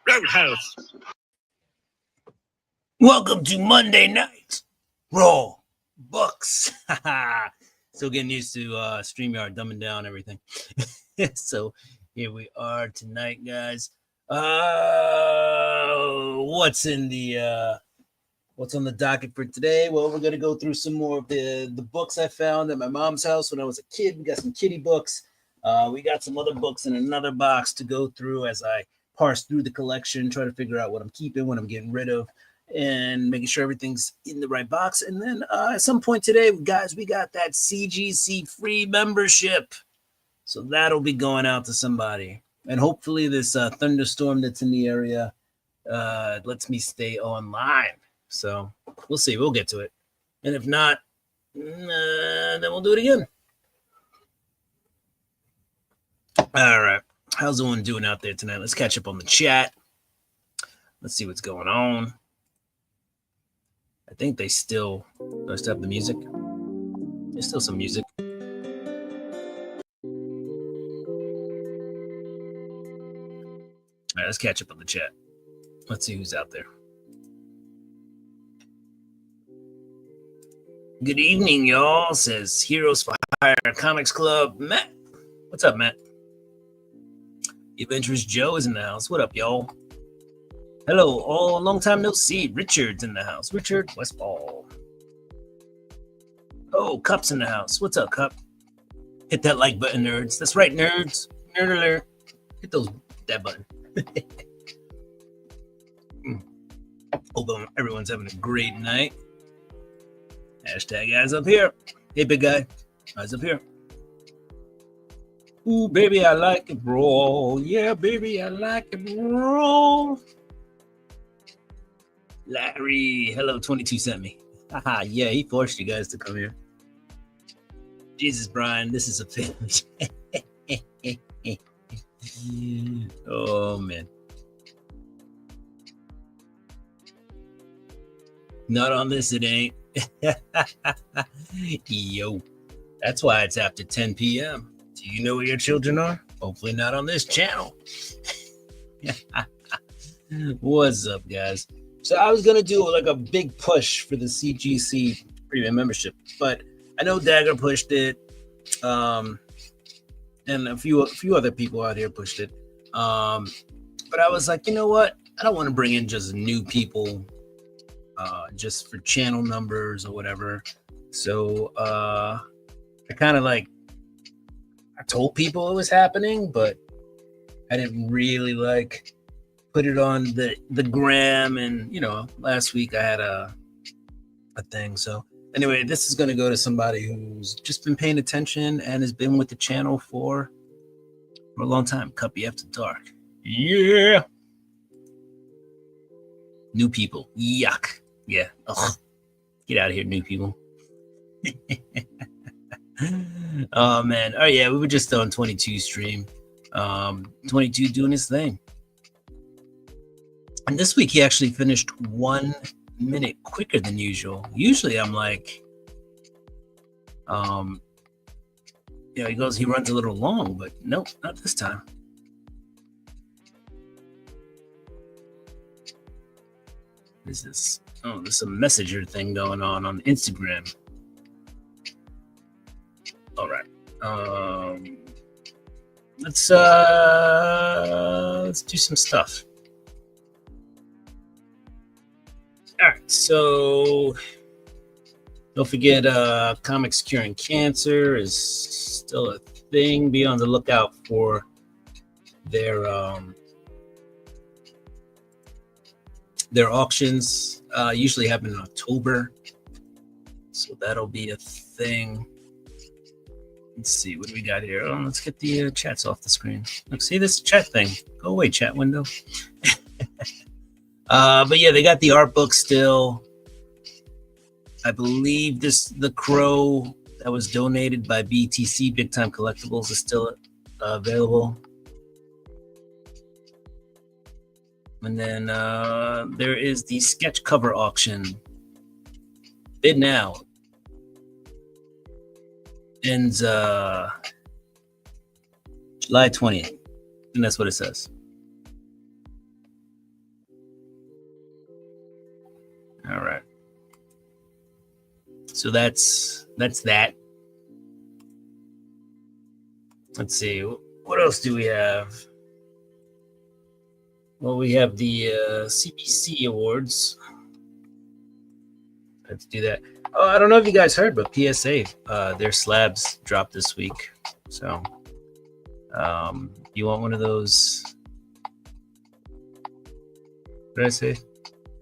Roadhouse. Welcome to Monday Night Raw Bucks. Still getting used to StreamYard dumbing down everything. So here we are tonight, guys. What's on the docket for today? Well, we're gonna go through some more of the books I found at my mom's house when I was a kid. We got some kitty books. We got some other books in another box to go through as I parse through the collection, try to figure out what I'm keeping, what I'm getting rid of, and making sure everything's in the right box. And then at some point today, guys, we got that CGC free membership. So that'll be going out to somebody. And hopefully this thunderstorm that's in the area lets me stay online. So we'll see. We'll get to it. And if not, then we'll do it again. All right. How's everyone doing out there tonight? Let's catch up on the chat. Let's see what's going on. I think they still have the music. There's still some music. All right, let's catch up on the chat. Let's see who's out there. Good evening, y'all, says Heroes for Hire Comics Club. Matt. What's up, Matt? Adventurous Joe is in the house. What up, y'all? Hello, all. Long time no see. Richard's in the house. Richard Westfall. Oh, Cup's in the house. What's up, Cup? Hit that like button, nerds. That's right, nerds. Nerd alert. Hit that button. Hope everyone's having a great night. Hashtag eyes up here. Hey, big guy. Eyes up here. Ooh, baby, I like it raw. Yeah, baby, I like it raw. Larry, hello, 22 sent me. Haha, yeah, he forced you guys to come here. Jesus, Brian, this is a family. Oh, man. Not on this, it ain't. Yo, that's why it's after 10 p.m. Do you know where your children are? Hopefully not on this channel. What's up, guys? So I was gonna do like a big push for the CGC premium membership, but I know Dagger pushed it, and a few other people out here pushed it. But I was like, you know what? I don't want to bring in just new people, just for channel numbers or whatever. So I kind of I told people it was happening, but I didn't really put it on the gram. And last week I had a thing. So anyway, this is going to go to somebody who's just been paying attention and has been with the channel for a long time. Cuppy After Dark. Yeah. New people. Yuck. Yeah. Ugh. Get out of here, new people. Oh man. Oh yeah, we were just on 22 stream. 22 doing his thing. And this week he actually finished 1 minute quicker than usual. Usually I'm he runs a little long, but nope, not this time. What is this? Oh, there's a messenger thing going on Instagram. All right. Let's do some stuff. All right, so don't forget Comics Curing Cancer is still a thing. Be on the lookout for their auctions. Usually happen in October, so that'll be a thing. Let's see, what do we got here? Oh, let's get the chats off the screen. Look, see this chat thing. Go away, chat window. But yeah, they got the art book still. I believe the Crow that was donated by BTC, Big Time Collectibles, is still available. And then there is the sketch cover auction. Bid now. ends July 20th, and that's what it says. All right. So that's that. Let's see. What else do we have? Well, we have the CBC Awards. Let's do that. Oh, I don't know if you guys heard, but PSA, their slabs dropped this week. So, you want one of those? What did I say?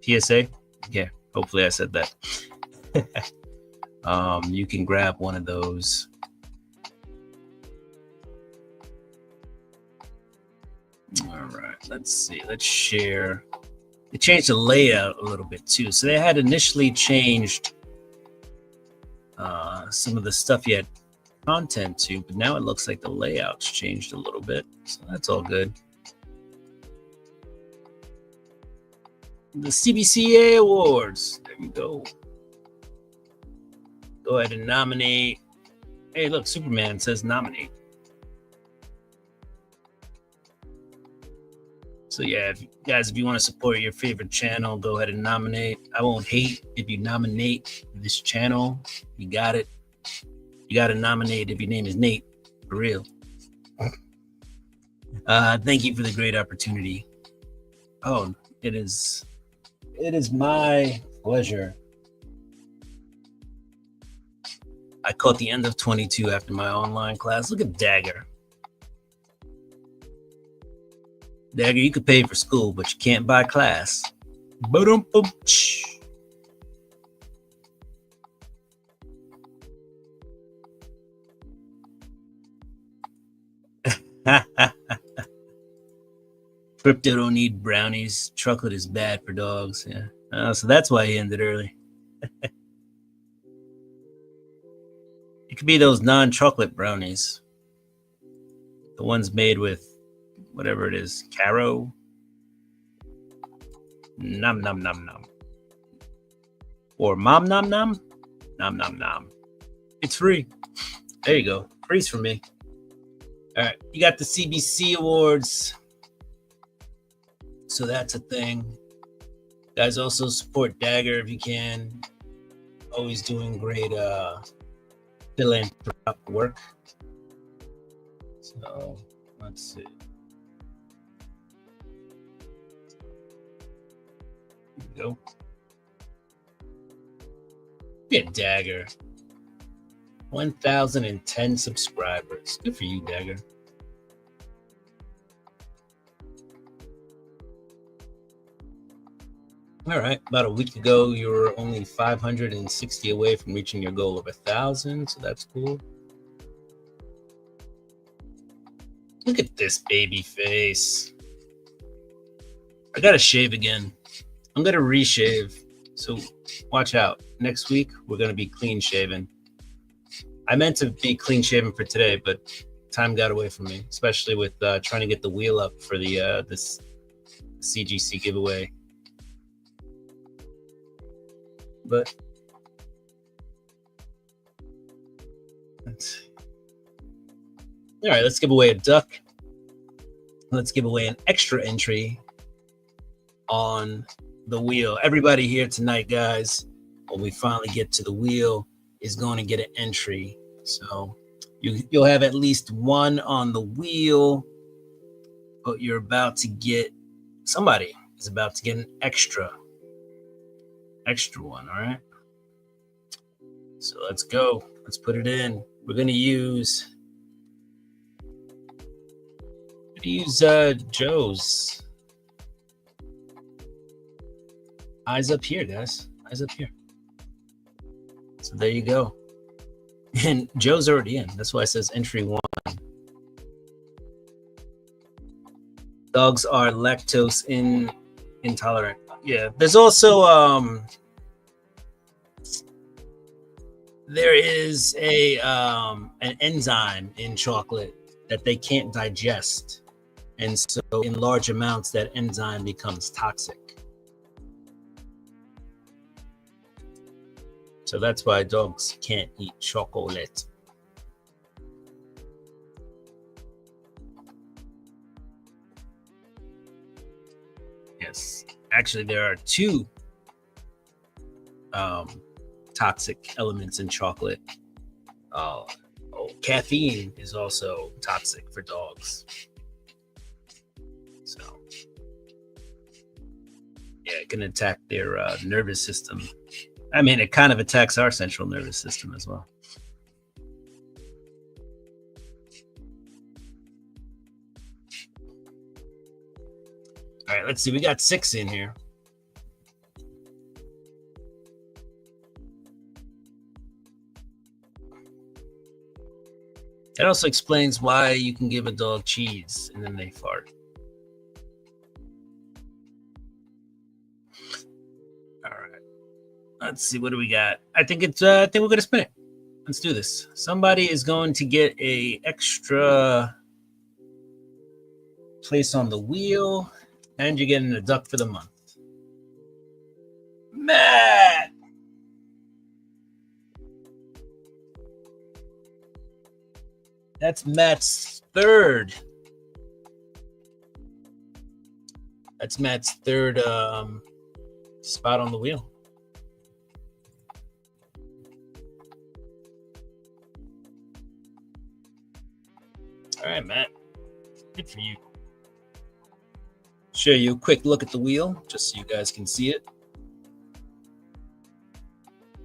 PSA? Yeah, hopefully I said that. You can grab one of those. All right, let's see. Let's share. They changed the layout a little bit too. So they had initially changed some of the stuff you had content to, but now it looks like the layout's changed a little bit. So that's all good. The CBCA Awards. There you go. Go ahead and nominate. Hey, look, Superman says nominate. So yeah, if you want to support your favorite channel, go ahead and nominate. I won't hate if you nominate this channel. You got it. You got to nominate if your name is Nate, for real. Thank you for the great opportunity. Oh, it is my pleasure. I caught the end of 22 after my online class. Look at Dagger. Dagger, you could pay for school, but you can't buy class. Ba-dum-bum-ch. Crypto don't need brownies. Chocolate is bad for dogs. Yeah. So that's why he ended early. It could be those non-chocolate brownies. The ones made with whatever it is. Caro. Nom nom nom nom. Or mom nom nom. Nom nom nom. It's free. There you go. Free's for me. All right. You got the CBC Awards. So that's a thing. Guys, also support Dagger if you can. Always doing great philanthropic work. So let's see. Here we go. Get Dagger. 1,010 subscribers. Good for you, Dagger. All right. About a week ago, you were only 560 away from reaching your goal of 1,000. So that's cool. Look at this baby face. I got to shave again. I'm going to reshave. So watch out. Next week, we're going to be clean shaven. I meant to be clean shaven for today, but time got away from me, especially with trying to get the wheel up for the this CGC giveaway. But let's see. All right, let's give away a duck. Let's give away an extra entry on the wheel. Everybody here tonight, guys, when we finally get to the wheel, is going to get an entry. So you'll have at least one on the wheel, but you're about to get, somebody is about to get an extra one. All right. So let's go. Let's put it in. We're going to use Joe's. Eyes up here, guys. Eyes up here. So there you go. And Joe's already in. That's why it says entry 1. Dogs are lactose intolerant. Yeah. There's also there is an enzyme in chocolate that they can't digest. And so in large amounts, that enzyme becomes toxic. So that's why dogs can't eat chocolate. Actually, there are two toxic elements in chocolate. Caffeine is also toxic for dogs. So, yeah, it can attack their nervous system. I mean, it kind of attacks our central nervous system as well. All right, let's see. We got 6 in here. It also explains why you can give a dog cheese and then they fart. All right. Let's see. What do we got? I think we're gonna spin it. Let's do this. Somebody is going to get a extra place on the wheel, and you're getting a duck for the month. Matt. That's Matt's third. That's Matt's third spot on the wheel. All right, Matt. Good for you. Show you a quick look at the wheel, just so you guys can see it.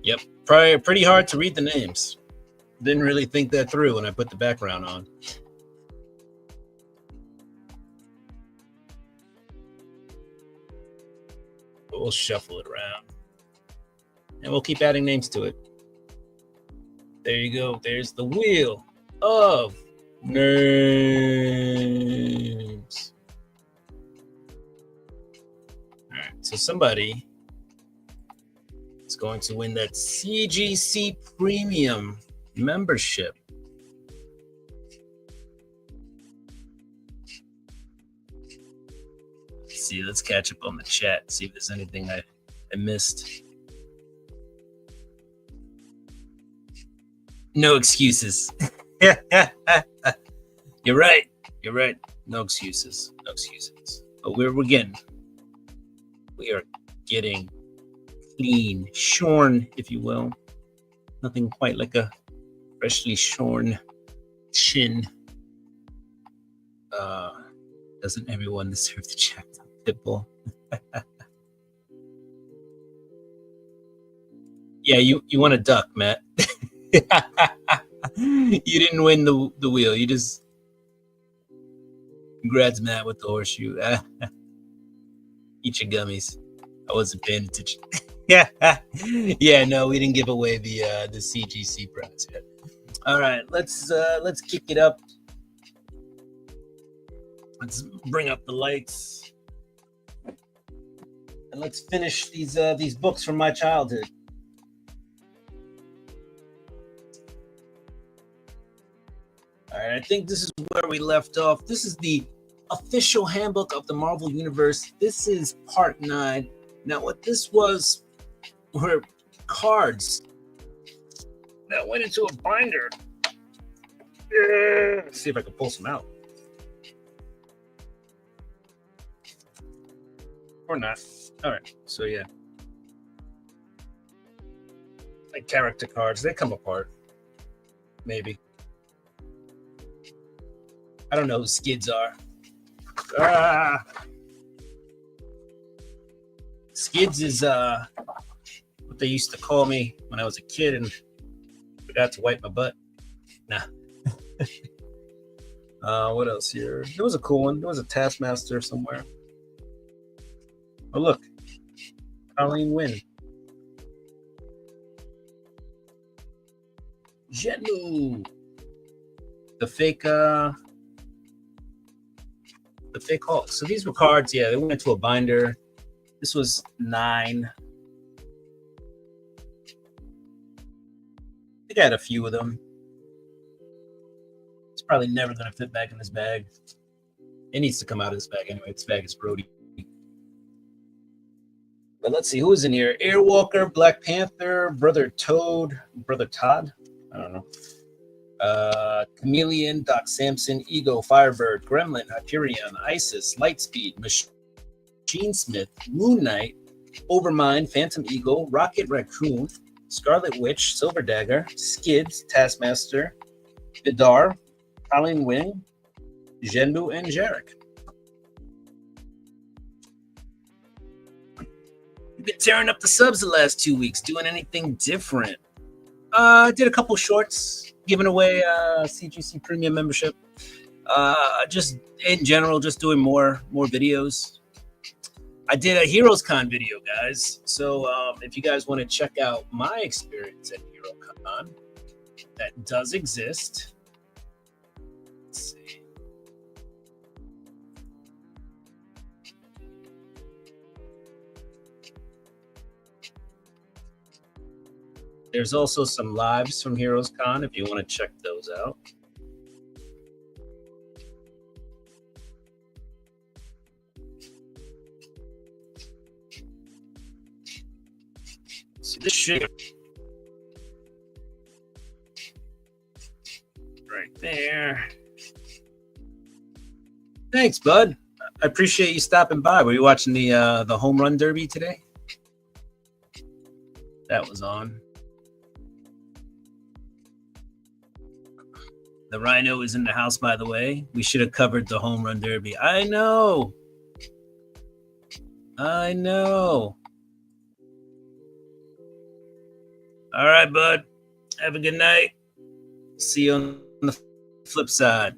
Yep, probably pretty hard to read the names. Didn't really think that through when I put the background on. But we'll shuffle it around. And we'll keep adding names to it. There you go. There's the wheel of names. All right, so somebody is going to win that CGC Premium membership. Let's see, let's catch up on the chat, see if there's anything I missed. No excuses. You're right. You're right. No excuses. No excuses. But we are getting clean, shorn, if you will. Nothing quite like a freshly shorn chin. Doesn't everyone deserve to check the Pitbull? Yeah, you want a duck, Matt. You didn't win the wheel. You just congrats, Matt, with the horseshoe. Eat your gummies. I wasn't paying attention. Yeah, no, we didn't give away the CGC prize yet. All right, let's kick it up. Let's bring up the lights, and let's finish these books from my childhood. All right, I think this is where we left off. This is the official handbook of the Marvel Universe. This is part 9. Now, what this was were cards that went into a binder. Let's see if I can pull some out. Or not. All right, so yeah. Like character cards, they come apart. Maybe. I don't know who Skids are. Skids is what they used to call me when I was a kid and forgot to wipe my butt. Nah. What else here? There was a cool one. There was a Taskmaster somewhere. Oh, look. Colleen Wynn. Zhenmu. The fake Hulk. So these were cards. Yeah, they went into a binder. This was 9. I think I had a few of them. It's probably never going to fit back in this bag. It needs to come out of this bag anyway. This bag is Brody. But let's see who's in here. Airwalker, Black Panther, Brother Toad, Brother Todd. I don't know. Chameleon, Doc Samson, Ego, Firebird, Gremlin, Hyperion, Isis, Lightspeed, Gene Smith, Moon Knight, Overmind, Phantom Eagle, Rocket Raccoon, Scarlet Witch, Silver Dagger, Skids, Taskmaster, Vidar, Colleen Wing, Zhenbu, and Jarek. We've been tearing up the subs the last 2 weeks. Doing anything different? I did a couple shorts, giving away CGC Premium membership. Just in general, just doing more videos. I did a HeroesCon video, guys. So if you guys want to check out my experience at HeroesCon, that does exist. Let's see. There's also some lives from HeroesCon if you want to check those out. See this shit right there. Thanks, bud. I appreciate you stopping by. Were you watching the home run derby today? That was on. The Rhino is in the house, by the way. We should have covered the home run derby. I know. All right, bud. Have a good night. See you on the flip side.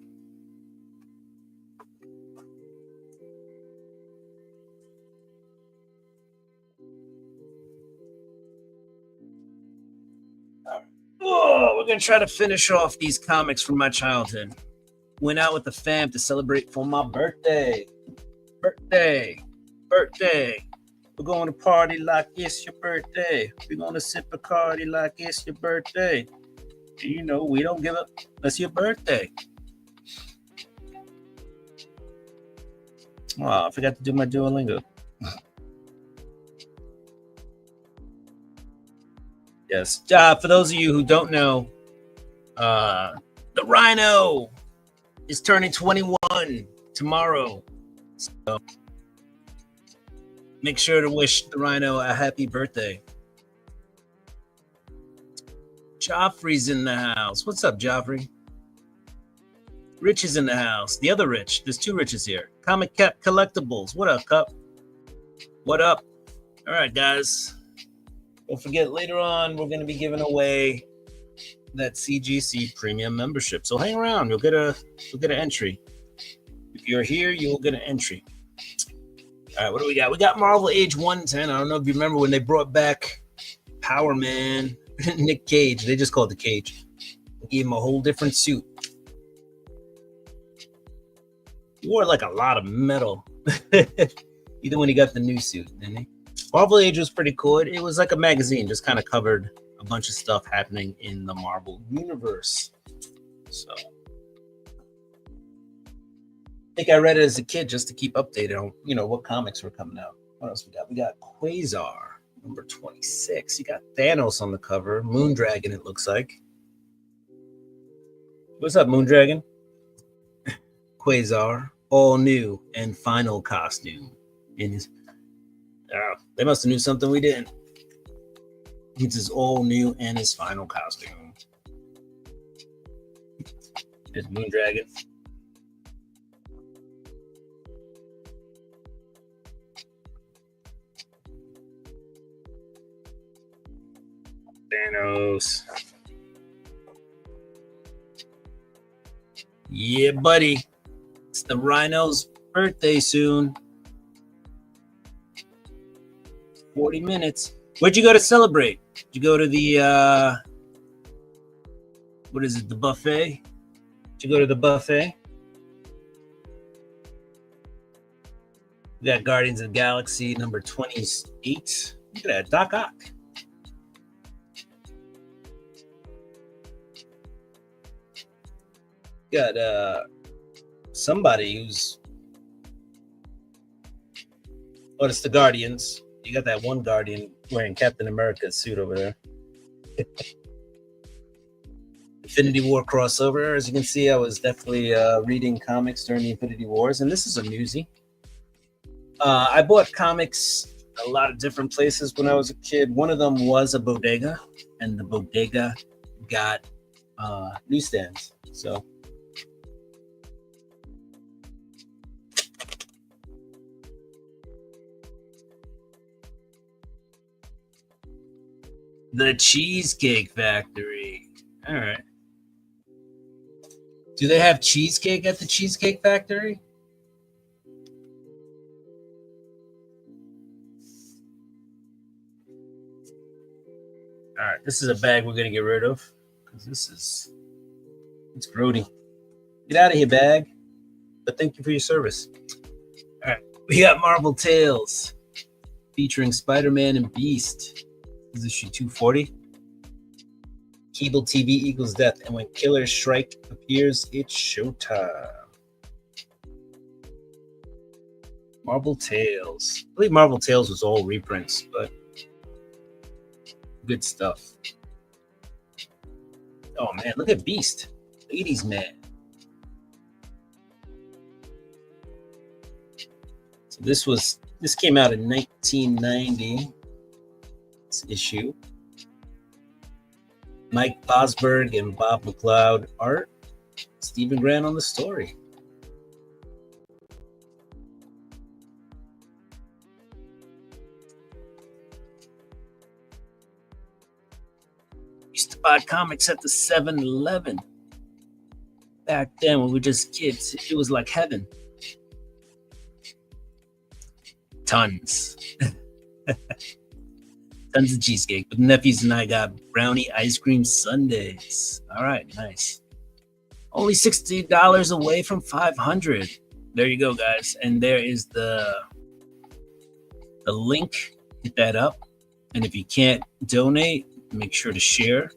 Oh, we're going to try to finish off these comics from my childhood. Went out with the fam to celebrate for my birthday. We're going to party like it's your birthday. We're going to sip a Bacardi like it's your birthday. You know, we don't give up. That's your birthday. Oh, I forgot to do my Duolingo. Yes. For those of you who don't know, the Rhino is turning 21 tomorrow. So make sure to wish the Rhino a happy birthday. Joffrey's in the house. What's up, Joffrey? Rich is in the house. The other Rich. There's two Riches here. Comic Cap Collectibles. What up, Cup? What up? All right, guys. Don't forget, later on, we're going to be giving away that CGC Premium membership. So hang around. You'll get an entry. If you're here, you'll get an entry. All right, what do we got? We got Marvel Age 110. I don't know if you remember when they brought back Power Man, Nick Cage. They just called it Cage. They gave him a whole different suit. He wore like a lot of metal. Even when he got the new suit, didn't he? Marvel Age was pretty cool. It was like a magazine, just kind of covered a bunch of stuff happening in the Marvel universe. So I think I read it as a kid just to keep updated on, what comics were coming out. What else we got? We got Quasar, number 26. You got Thanos on the cover. Moondragon, it looks like. What's up, Moondragon? Quasar, all new and final costume. They must have knew something we didn't. It's his all new and his final costume. There's Moondragon. Thanos. Yeah, buddy. It's the Rhino's birthday soon. 40 minutes. Where'd you go to celebrate? Did you go to the what is it, the buffet? Did you go to the buffet? We got Guardians of the Galaxy number 28. Look at that, Doc Ock. Got somebody who's it's the Guardians. You got that one Guardian wearing Captain America's suit over there. Infinity War crossover. As you can see, I was definitely reading comics during the Infinity Wars, and this is a newsie. I bought comics a lot of different places when I was a kid. One of them was a bodega, and the bodega got newsstands. So the Cheesecake Factory. All right. Do they have cheesecake at the Cheesecake Factory? All right, this is a bag we're gonna get rid of because it's grody. Get out of here, bag. But thank you for your service. All right, we got Marvel Tales featuring Spider-Man and Beast. This is issue 240. Cable TV equals death, and when Killer Shrike appears, it's showtime. Marvel Tales. I believe Marvel Tales was all reprints, but good stuff. Oh man, look at Beast, 80s man. So this came out in 1990. This issue. Mike Bosberg and Bob McLeod art. Stephen Grant on the story. Used to buy comics at the 7-Eleven. Back then, when we were just kids, it was like heaven. Tons. Tons of cheesecake. But the nephews and I got brownie ice cream sundaes. All right, nice. Only $60 away from 500. There you go, guys. And there is the link. Hit that up. And if you can't donate, make sure to share.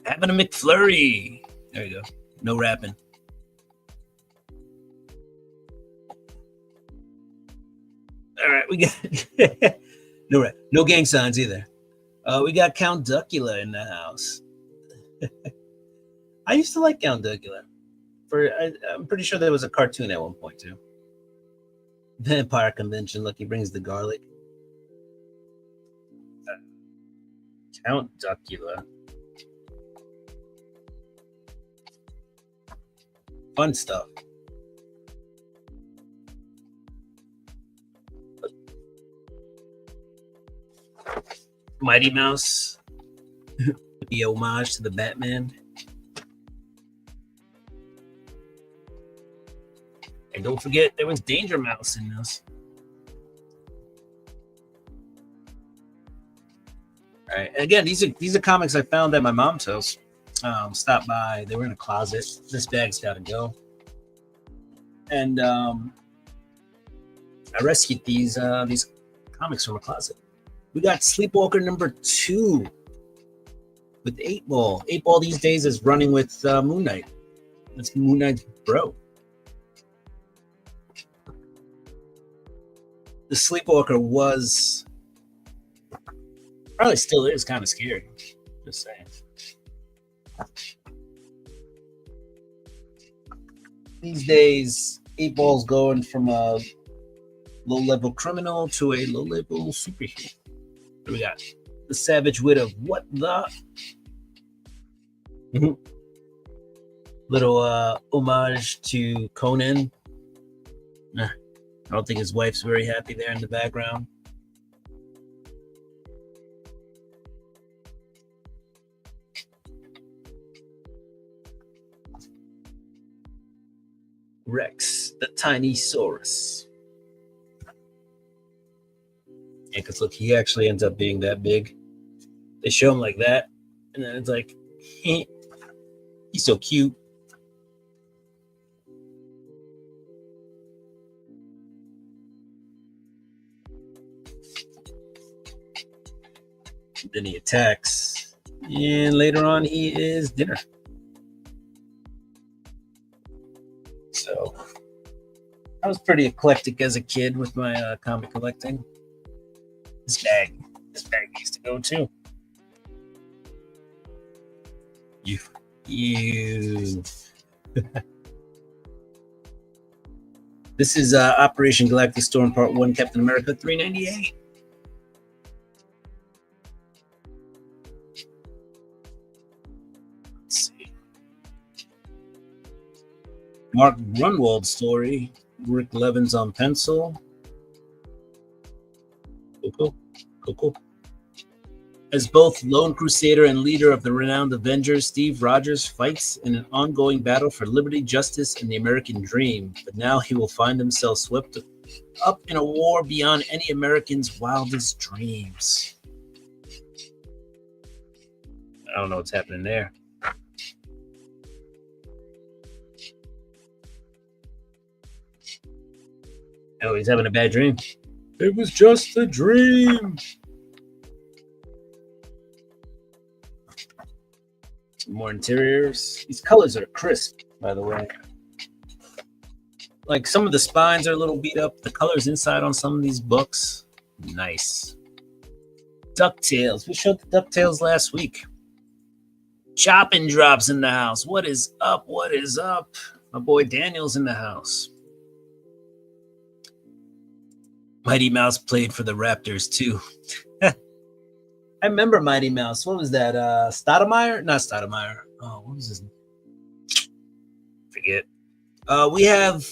Having a McFlurry. There you go. No rapping. All right, we got no gang signs either. We got Count Duckula in the house. I used to like Count Duckula. I'm pretty sure there was a cartoon at one point too. Vampire Convention. Look, he brings the garlic. Count Duckula. Fun stuff. Mighty Mouse. The homage to the Batman. And don't forget, there was Danger Mouse in this. All right. Again, these are comics I found at my mom's house. Stopped by. They were in a closet. This bag's got to go. And I rescued these comics from a closet. We got Sleepwalker number 2 with 8-Ball. 8-Ball these days is running with Moon Knight. That's Moon Knight's bro. The Sleepwalker was, probably still is, kind of scary. Just saying. These days, 8-Ball's going from a low-level criminal to a low-level superhero. What we got? The Savage Wit of What the? Little homage to Conan. I don't think his wife's very happy there in the background. Rex, the Tiny Saurus. Yeah, because look, he actually ends up being that big. They show him like that, and then it's like, he's so cute. Then he attacks, and later on, he is dinner. So I was pretty eclectic as a kid with my comic collecting. This bag needs to go too. You. This is Operation Galactic Storm Part 1, Captain America 398. Let's see. Mark Grunwald story. Rick Levins on pencil. Cool. As both lone crusader and leader of the renowned Avengers, Steve Rogers fights in an ongoing battle for liberty, justice, and the American dream. But now he will find himself swept up in a war beyond any American's wildest dreams. I don't know what's happening there. Oh, he's having a bad dream. It was just a dream. Some more interiors. These colors are crisp, by the way. Like some of the spines are a little beat up. The colors inside on some of these books, nice. DuckTales. We showed the DuckTales last week. Chopping Drops in the house. What is up? What is up? My boy Daniel's in the house. Mighty Mouse played for the Raptors too. I remember Mighty Mouse. What was that? Stoudemire? Not Stoudemire. Oh, what was his name? Forget. We have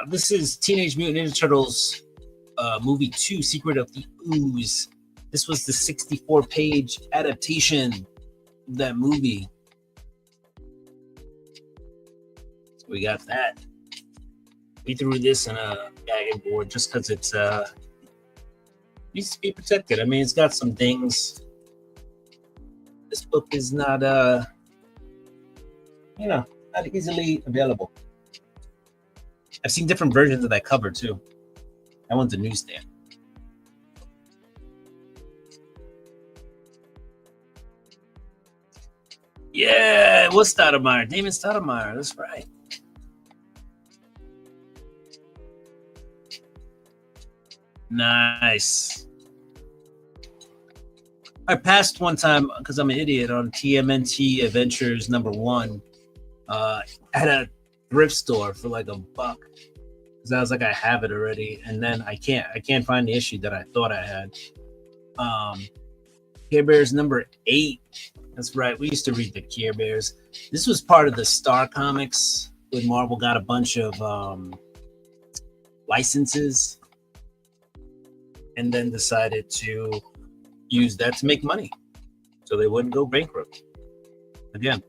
this is Teenage Mutant Ninja Turtles movie 2, Secret of the Ooze. This was the 64-page adaptation of that movie. So we got that. We threw this in a bagging board just because it's needs to be protected. I mean, it's got some things. This book is not not easily available. I've seen different versions of that cover too. That one's a newsstand. Yeah, it was Stoudemire. Damon Stoudemire. That's right. Nice. I passed one time because I'm an idiot on TMNT Adventures #1 at a thrift store for like $1 because I was like, I have it already, and then I can't find the issue that I thought I had. Care Bears #8. That's right. We used to read the Care Bears. This was part of the Star Comics when Marvel got a bunch of licenses and then decided to use that to make money so they wouldn't go bankrupt again.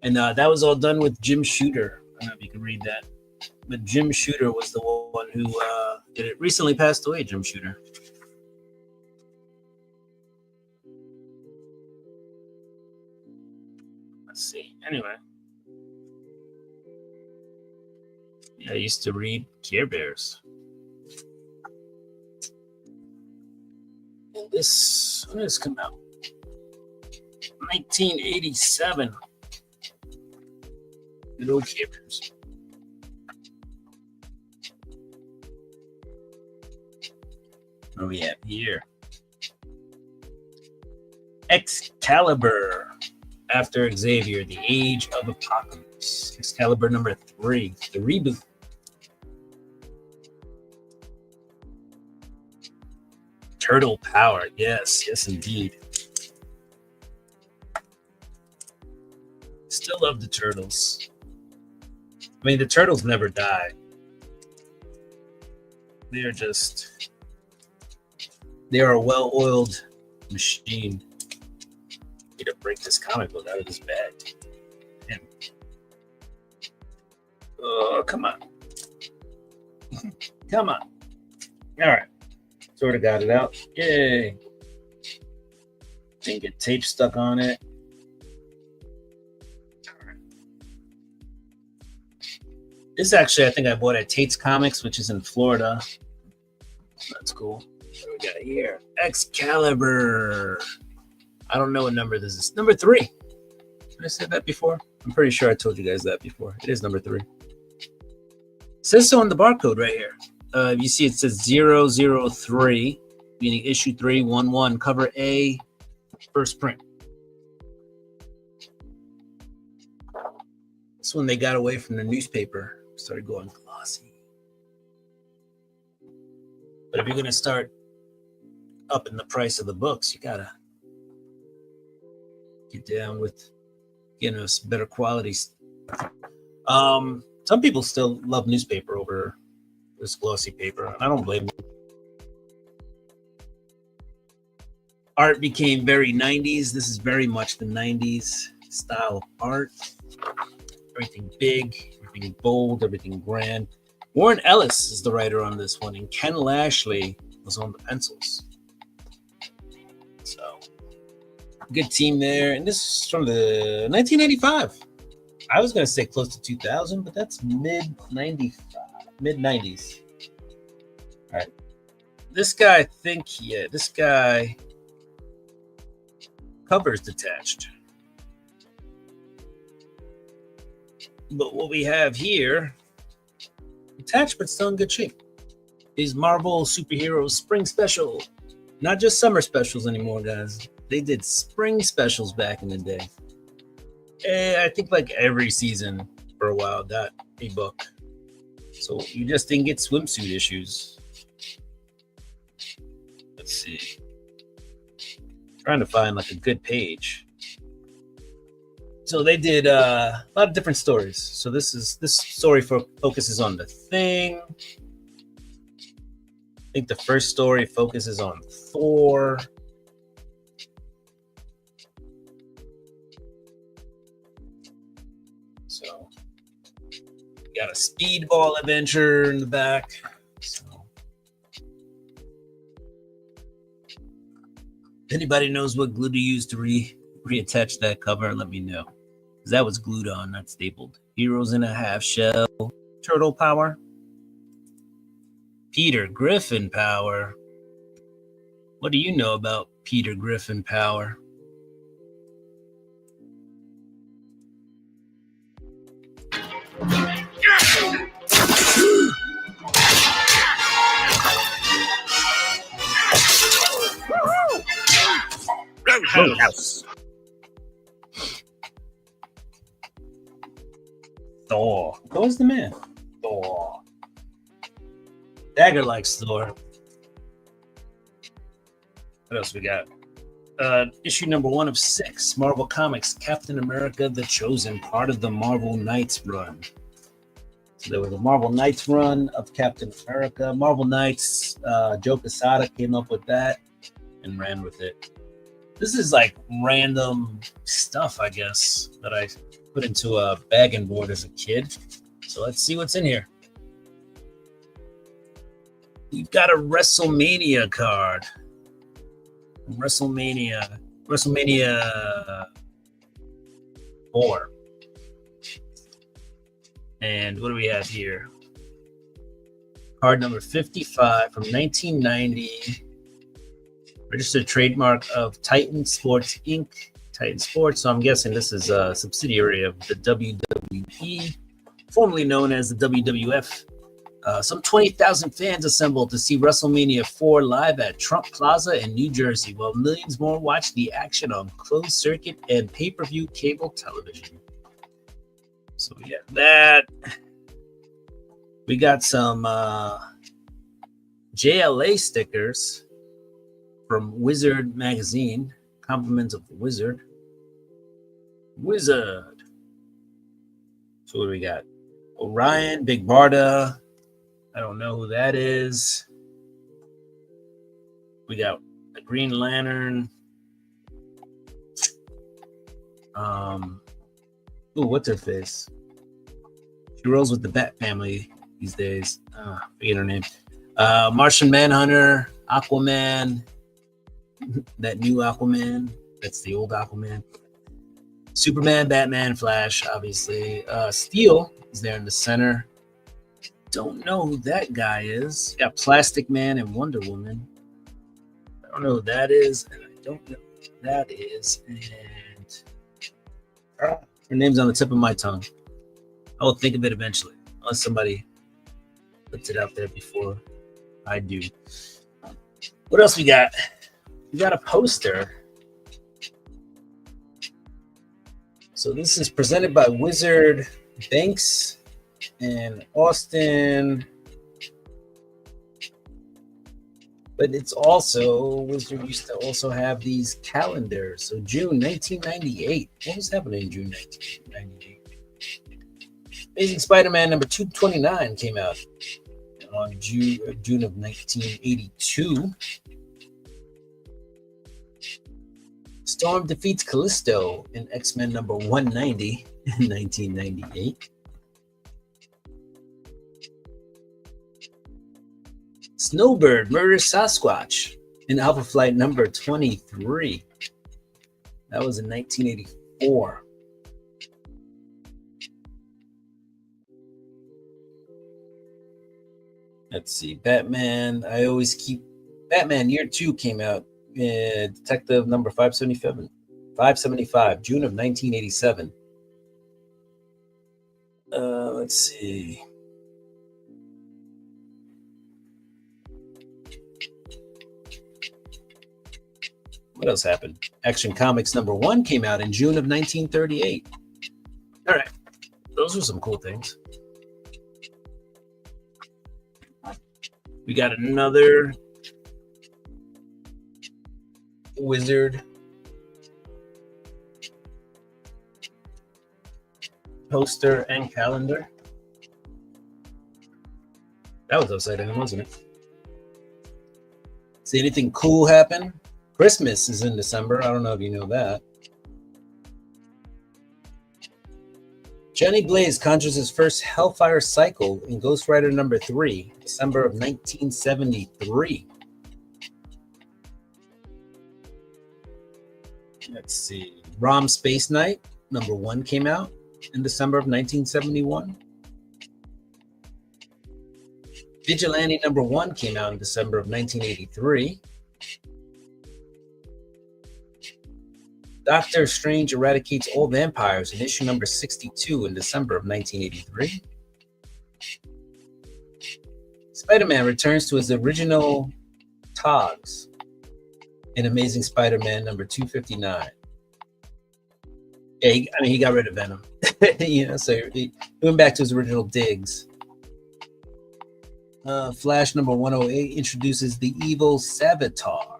And that was all done with Jim Shooter. I don't know if you can read that. But Jim Shooter was the one who did it. Recently passed away, Jim Shooter. Let's see. Anyway. Yeah, I used to read Care Bears. And this, when did this come out? 1987. Good old Care Bears. What do we have here? Excalibur. After Xavier, the Age of Apocalypse. Excalibur #3, the reboot. Turtle power. Yes, indeed. Still love the Turtles. I mean, the Turtles never die. They are a well-oiled machine. I need to break this comic book out of this bag. Damn. Oh, come on. Come on. All right. Sort of got it out. Yay. Didn't get tape stuck on it. All right. This actually, I think I bought at Tate's Comics, which is in Florida. That's cool. What we got here? Excalibur. I don't know what number this is. #3. Did I say that before? I'm pretty sure I told you guys that before. It is #3. It says so on the barcode right here. You see it says 003, meaning issue 311, cover A, first print. That's when they got away from the newspaper, started going glossy. But if you're going to start upping the price of the books, you got to get down with getting us better quality. Some people still love newspaper over this glossy paper. I don't blame them. Art became very 90s. This is very much the 90s style of art. Everything big, everything bold, everything grand. Warren Ellis is the writer on this one, and Ken Lashley was on the pencils. So, good team there. And this is from the 1985. I was going to say close to 2000, but that's mid-90s. All right. This guy, this guy cover's detached. But what we have here, attached but still in good shape, is Marvel Superheroes Spring Special. Not just summer specials anymore, guys. They did spring specials back in the day. I think like every season for a while got a book. So you just didn't get swimsuit issues. Let's see. Trying to find like a good page. So they did a lot of different stories. So this story focuses on the Thing. I think the first story focuses on Thor. So got a speedball adventure in the back. So if anybody knows what glue to use to reattach that cover, let me know. Because that was glued on, not stapled. Heroes in a Half Shell. Turtle Power. Peter Griffin Power. What do you know about Peter Griffin Power? Roadhouse. Thor. Thor's the man. Thor. Dagger likes Thor. What else we got? Issue number 1 of 6. Marvel Comics. Captain America: The Chosen. Part of the Marvel Knights run. So there was a Marvel Knights run of Captain America. Marvel Knights. Joe Quesada came up with that and ran with it. This is like random stuff, I guess, that I put into a bag and board as a kid. So let's see what's in here. We've got a WrestleMania card. WrestleMania 4. And what do we have here? Card number 55 from 1990. Registered trademark of Titan Sports Inc. Titan Sports. So I'm guessing this is a subsidiary of the WWE, formerly known as the WWF. Some 20,000 fans assembled to see WrestleMania 4 live at Trump Plaza in New Jersey, while millions more watched the action on closed circuit and pay-per-view cable television. So we got that. We got some JLA stickers from Wizard Magazine. Compliments of the Wizard. Wizard. So what do we got? Orion, Big Barda. I don't know who that is. We got a Green Lantern. What's her face? She rolls with the Bat family these days. Forget her name. Martian Manhunter, Aquaman. That new Aquaman. That's the old Aquaman. Superman, Batman, Flash, obviously. Steel is there in the center. Don't know who that guy is. Got Plastic Man and Wonder Woman. I don't know who that is, and I don't know who that is. And her name's on the tip of my tongue. I will think of it eventually, unless somebody puts it out there before I do. What else we got? We got a poster. So this is presented by Wizard Banks and Austin. But it's also, Wizard used to also have these calendars. So June 1998. What was happening in June 1998? Amazing Spider-Man number 229 came out on June of 1982. Storm defeats Callisto in X-Men number 190 in 1998. Snowbird murders Sasquatch in Alpha Flight number 23. That was in 1984. Let's see. Batman. Batman Year 2 came out. Detective number 575, June of 1987. Let's see. What else happened? Action Comics number 1 came out in June of 1938. All right. Those were some cool things. We got another Wizard poster and calendar. That was upside down, wasn't it? See anything cool happen? Christmas is in December. I don't know if you know that. Johnny Blaze conjures his first Hellfire cycle in Ghost Rider number 3, December of 1973. Let's see. ROM Space Knight number 1 came out in December of 1971. Vigilante number 1 came out in December of 1983. Doctor Strange eradicates all vampires in issue number 62 in December of 1983. Spider-Man returns to his original togs in Amazing Spider-Man number 259. Yeah, he got rid of Venom. So he went back to his original digs. Flash number 108 introduces the evil Savitar.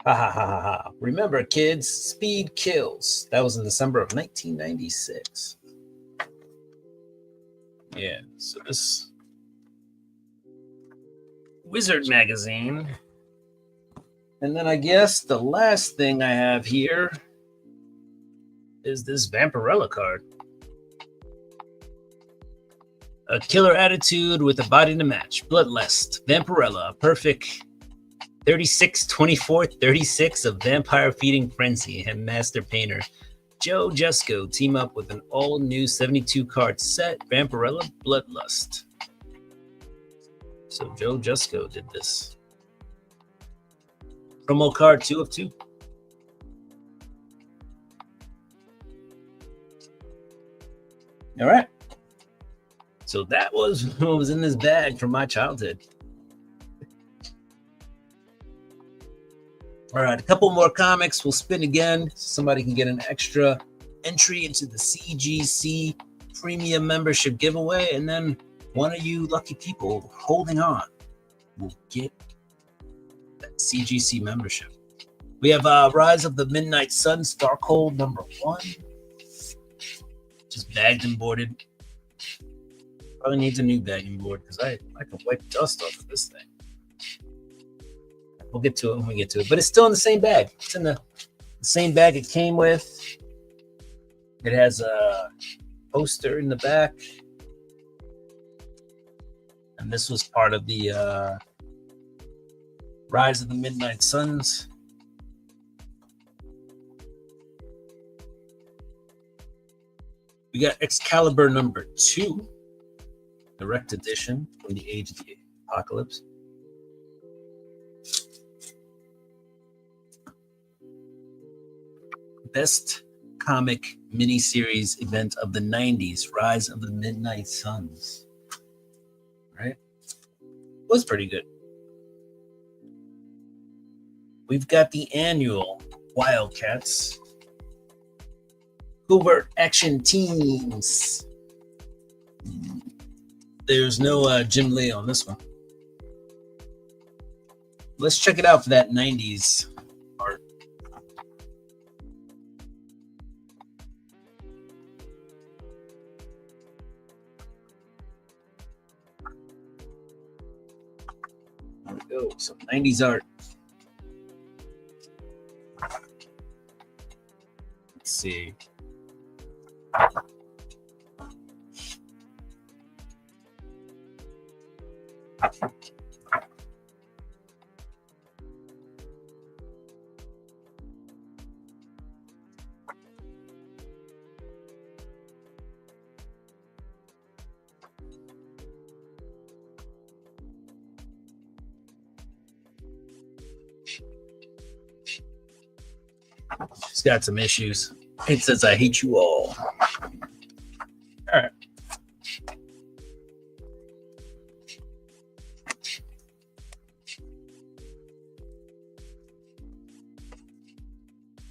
Ha ha ha ha ha. Remember, kids, speed kills. That was in December of 1996. Yeah, so this Wizard magazine. And then I guess the last thing I have here is this Vampirella card. A killer attitude with a body to match. Bloodlust. Vampirella, a perfect 36, 24, 36 of Vampire Feeding Frenzy and Master Painter Joe Jusko team up with an all-new 72-card set, Vampirella Bloodlust. So Joe Jusko did this. Promo card 2 of 2. All right. So that was what was in this bag from my childhood. All right, a couple more comics. We'll spin again. Somebody can get an extra entry into the CGC premium membership giveaway. And then one of you lucky people holding on will get that CGC membership. We have Rise of the Midnight Sun, Starcold number 1. Just bagged and boarded. Probably needs a new bagging board because I can wipe dust off of this thing. We'll get to it when we get to it. But it's still in the same bag. It's in the same bag it came with. It has a poster in the back. And this was part of the Rise of the Midnight Suns. We got Excalibur number 2. Direct edition from the Age of the Apocalypse. Best comic miniseries event of the 90s, Rise of the Midnight Suns. Right? Was pretty good. We've got the annual Wildcats Covert Action Teams. There's no Jim Lee on this one. Let's check it out for that 90s art. There we go. Some 90s art. Let's see. She's got some issues. It says, I hate you all. All right.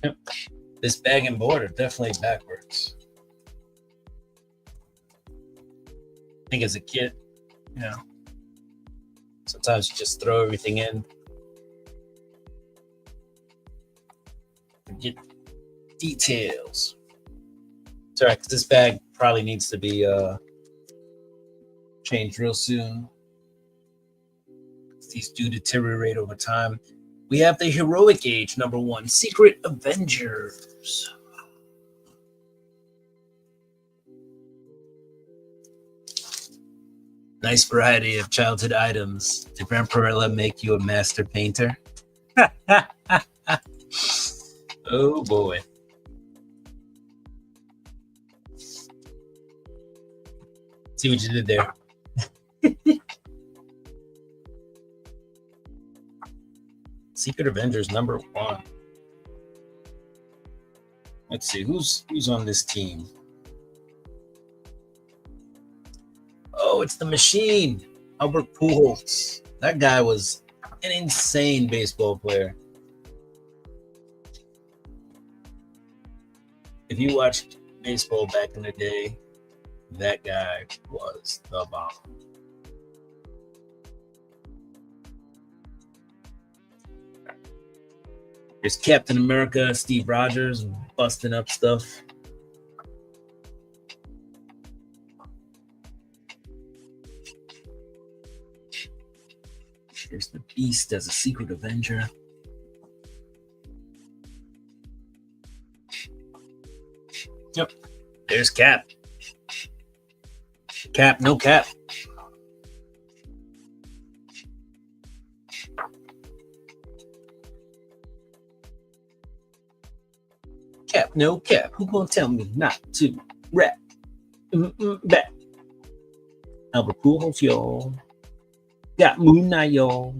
Yep. This bag and board are definitely backwards. I think as a kid, sometimes you just throw everything in. Get details. Sorry, because this bag probably needs to be changed real soon. These do deteriorate over time. We have the Heroic Age #1, Secret Avengers. Nice variety of childhood items. Did Vampirella make you a master painter? Oh boy. See what you did there. Secret Avengers #1. Let's see who's on this team. Oh, it's the Machine, Albert Pujols. That guy was an insane baseball player. If you watched baseball back in the day, that guy was the bomb. There's Captain America, Steve Rogers, busting up stuff. There's the Beast as a Secret Avenger. Yep. There's Cap. Cap, no cap. Cap, no cap. Who gonna tell me not to rap? Back. Albert Pujols, y'all. Got Moon Knight, y'all.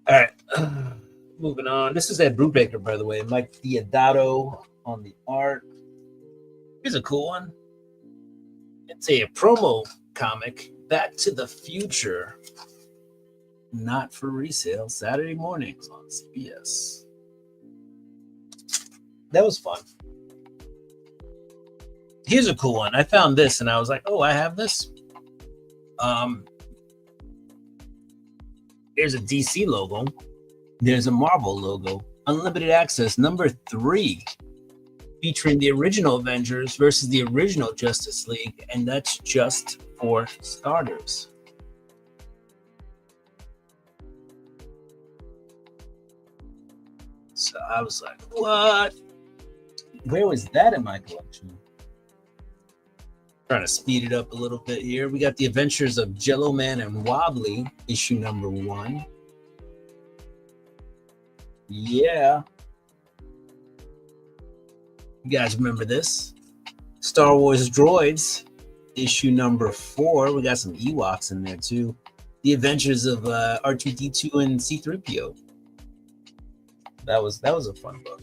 All right. Moving on. This is Ed Brubaker, by the way. Mike Deodato on the art. Here's a cool one. It's a promo comic, Back to the Future. Not for resale. Saturday mornings on CBS. That was fun. Here's a cool one. I found this and I was like, oh, I have this. There's a DC logo. There's a Marvel logo. Unlimited access #3. Featuring the original Avengers versus the original Justice League. And that's just for starters. So I was like, what? Where was that in my collection? Trying to speed it up a little bit here. We got the Adventures of Jello Man and Wobbly, issue #1. Yeah. You guys remember this? Star Wars Droids, issue #4. We got some Ewoks in there too. The Adventures of R2-D2 and C-3PO. That was a fun book.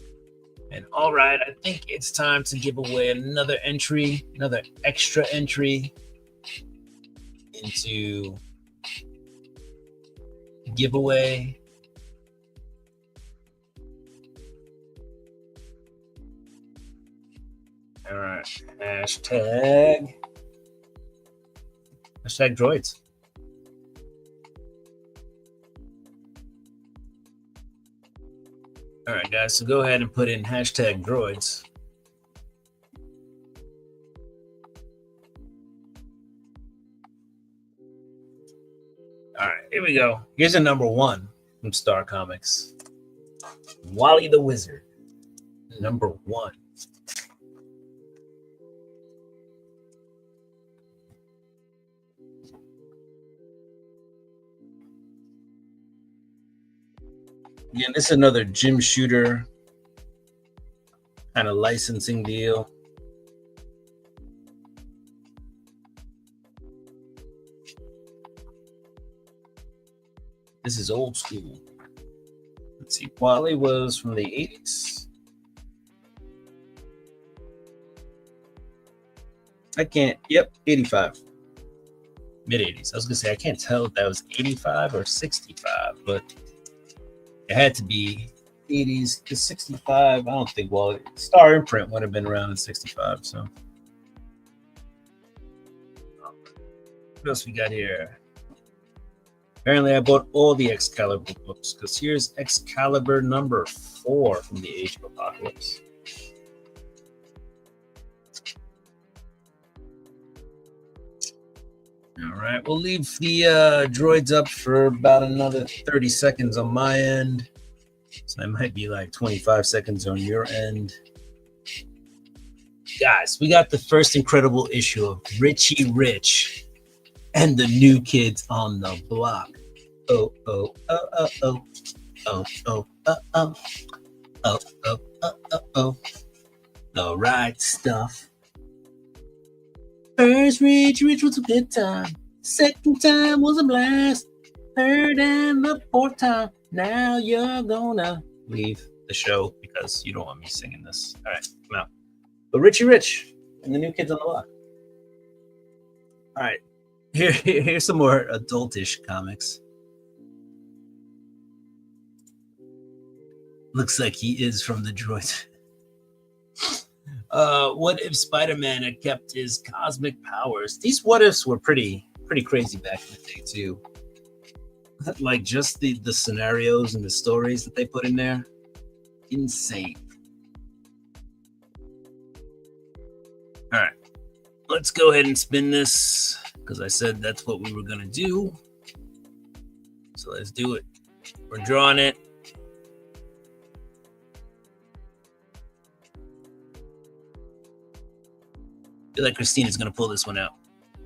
And all right, I think it's time to give away another extra entry into giveaway. All right. Hashtag droids. All right, guys. So go ahead and put in hashtag droids. All right, here we go. Here's a number one from Star Comics. Wally the Wizard, number one. Again, this is another Jim Shooter kind of licensing deal. This is old school. Let's see. Wally was from the 80s. I can't. Yep, 85. Mid 80s. I was going to say, I can't tell if that was 85 or 65, but it had to be 80s to 65. I don't think Wally. Star Imprint would have been around in 65. So, what else we got here? Apparently, I bought all the Excalibur books because here's Excalibur number 4 from the Age of Apocalypse. All right, we'll leave the droids up for about another 30 seconds on my end. So that might be like 25 seconds on your end. Guys, we got the first incredible issue of Richie Rich and the New Kids on the Block. Oh, oh, oh, oh, oh, oh, oh, oh, oh, oh, oh, oh, oh, oh. The right stuff. First Rich was a good time. Second time was a blast. Third and the fourth time. Now you're gonna leave the show because you don't want me singing this. All right, come out. But Richie Rich and the New Kids on the Block. All right, here's some more adultish comics. Looks like he is from the droid. What if Spider-Man had kept his cosmic powers? These what ifs were pretty crazy back in the day too. Like just the scenarios and the stories that they put in there, insane. All right, let's go ahead and spin this because I said that's what we were gonna do. So let's do it. We're drawing it. I feel like Christina's gonna pull this one out.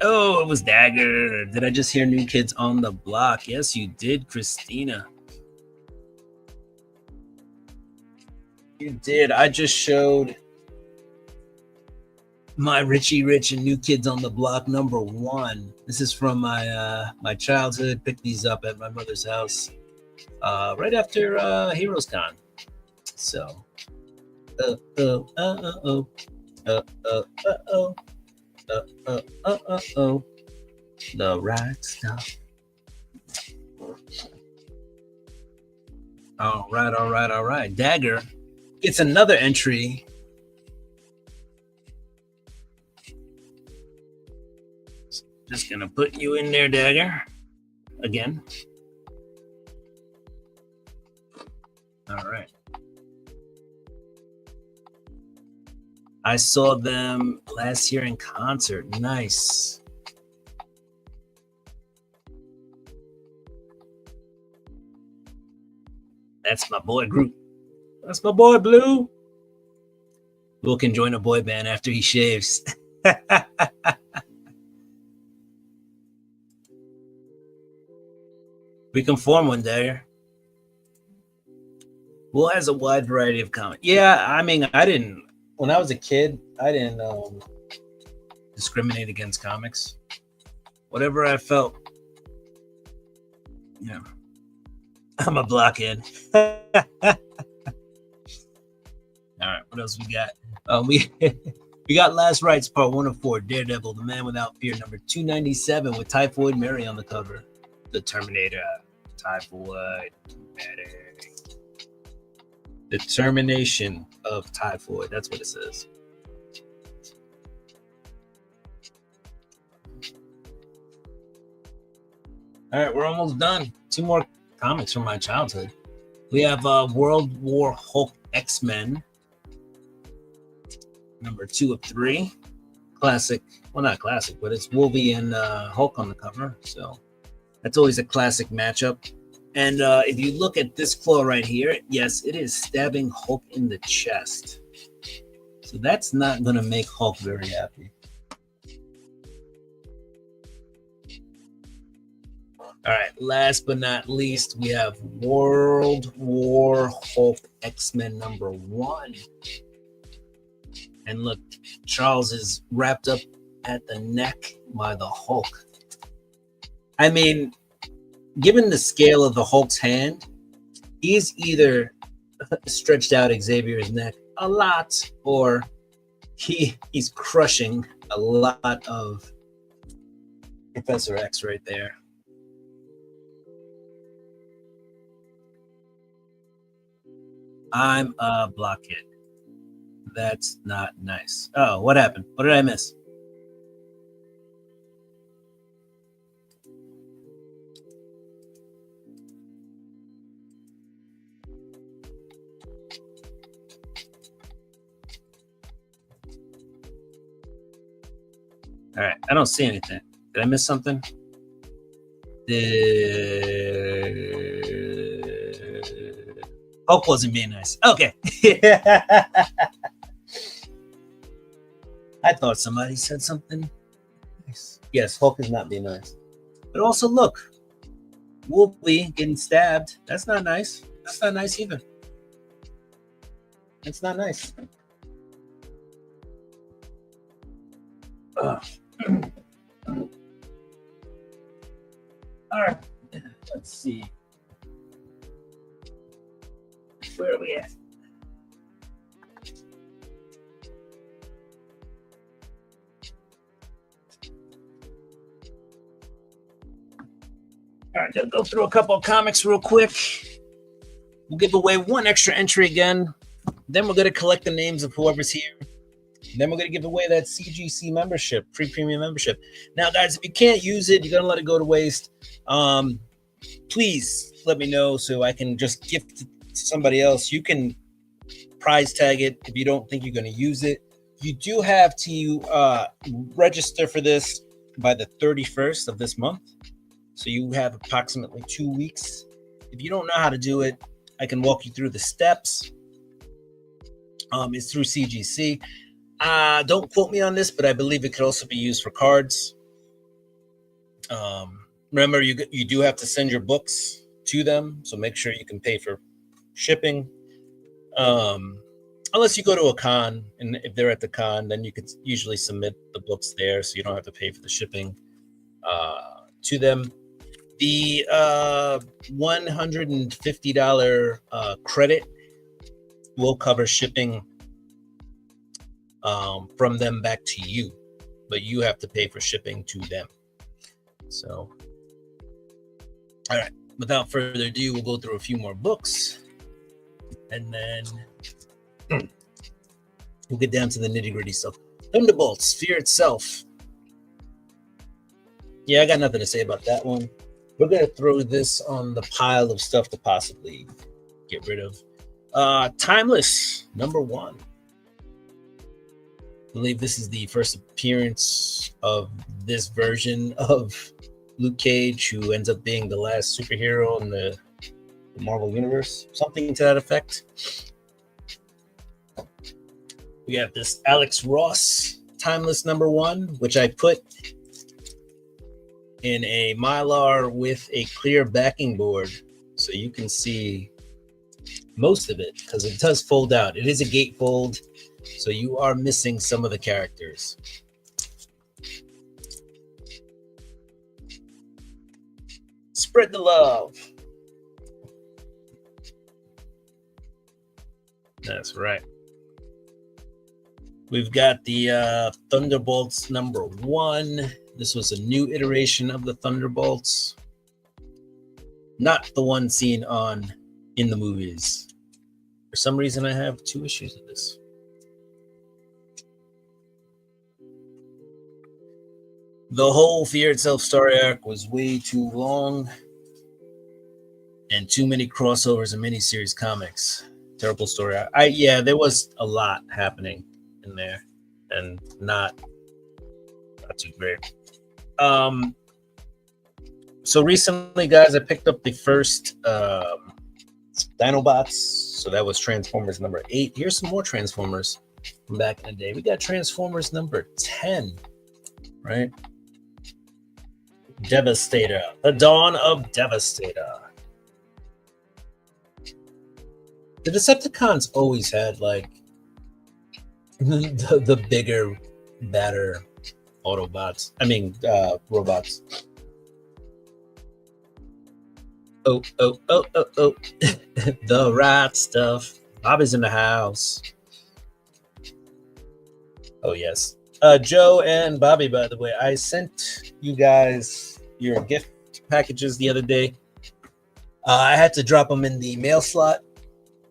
Oh, it was Dagger. Did I just hear New Kids on the Block? Yes, you did, Christina. You did. I just showed my Richie Rich and New Kids on the Block number 1. This is from my childhood. Picked these up at my mother's house right after Heroes Con. So, the right stuff. All right. Dagger gets another entry. Just gonna put you in there, Dagger. Again. All right. I saw them last year in concert. Nice. That's my boy Groot. That's my boy Blue. Blue can join a boy band after he shaves. We can form one day. Will has a wide variety of comics. Yeah, I mean, when I was a kid, I didn't discriminate against comics. Whatever I felt, you know, I'm a blockhead. All right, what else we got? We got Last Rites Part 1 of 4, Daredevil, The Man Without Fear, number 297 with Typhoid Mary on the cover. The Terminator, Typhoid Mary. The termination of Typhoid. That's what it says. All right, we're almost done. 2 more comics from my childhood. We have World War Hulk X-Men, number 2 of 3. Classic. Well, not classic, but it's Wolverine and Hulk on the cover. So that's always a classic matchup. And if you look at this claw right here, yes, it is stabbing Hulk in the chest. So that's not going to make Hulk very happy. All right, last but not least, we have World War Hulk X-Men number 1. And look, Charles is wrapped up at the neck by the Hulk. I mean, given the scale of the Hulk's hand, he's either stretched out Xavier's neck a lot, or he's crushing a lot of Professor X right there. I'm a blockhead. That's not nice. Oh, what happened? What did I miss? All right, I don't see anything. Did I miss something? Hulk wasn't being nice. Okay. I thought somebody said something nice. Yes, Hulk is not being nice. But also, look, Wolverine getting stabbed. That's not nice. That's not nice either. It's not nice. All right. Let's see. Where are we at? All right, gonna go through a couple of comics real quick. We'll give away 1 extra entry again. Then we're gonna collect the names of whoever's here. Then we're gonna give away that CGC membership, free premium membership. Now, guys, if you can't use it, you're gonna let it go to waste. Please let me know so I can just gift it to somebody else. You can prize tag it if you don't think you're gonna use it. You do have to register for this by the 31st of this month. So you have approximately 2 weeks. If you don't know how to do it, I can walk you through the steps. It's through CGC. Don't quote me on this, but I believe it could also be used for cards. Remember, you do have to send your books to them, so make sure you can pay for shipping. Unless you go to a con, and if they're at the con, then you could usually submit the books there, so you don't have to pay for the shipping to them. The $150 credit will cover shipping from them back to you, but you have to pay for shipping to them. So, all right, without further ado, we'll go through a few more books, and then we'll get down to the nitty-gritty stuff. Thunderbolts, Fear Itself. Yeah, I got nothing to say about that one. We're going to throw this on the pile of stuff to possibly get rid of. Timeless, number 1. I believe this is the first appearance of this version of Luke Cage, who ends up being the last superhero in the Marvel Universe. Something to that effect. We have this Alex Ross, Timeless number 1, which I put in a Mylar with a clear backing board, so you can see most of it, because it does fold out. It is a gatefold, so you are missing some of the characters. Spread the love. That's right. We've got the Thunderbolts number 1. This was a new iteration of the Thunderbolts. Not the one seen in the movies. For some reason, I have 2 issues of this. The whole Fear Itself story arc was way too long and too many crossovers and miniseries comics. Terrible story. Yeah, there was a lot happening in there, and not too great. So recently, guys, I picked up the first Dinobots. So that was Transformers number 8. Here's some more Transformers from back in the day. We got Transformers number 10, right? Devastator, the dawn of Devastator. The Decepticons always had like the bigger, better Autobots. I mean, robots. Oh, the right stuff. Bobby's in the house. Oh, yes. Joe and Bobby, by the way, I sent you guys your gift packages the other day. I had to drop them in the mail slot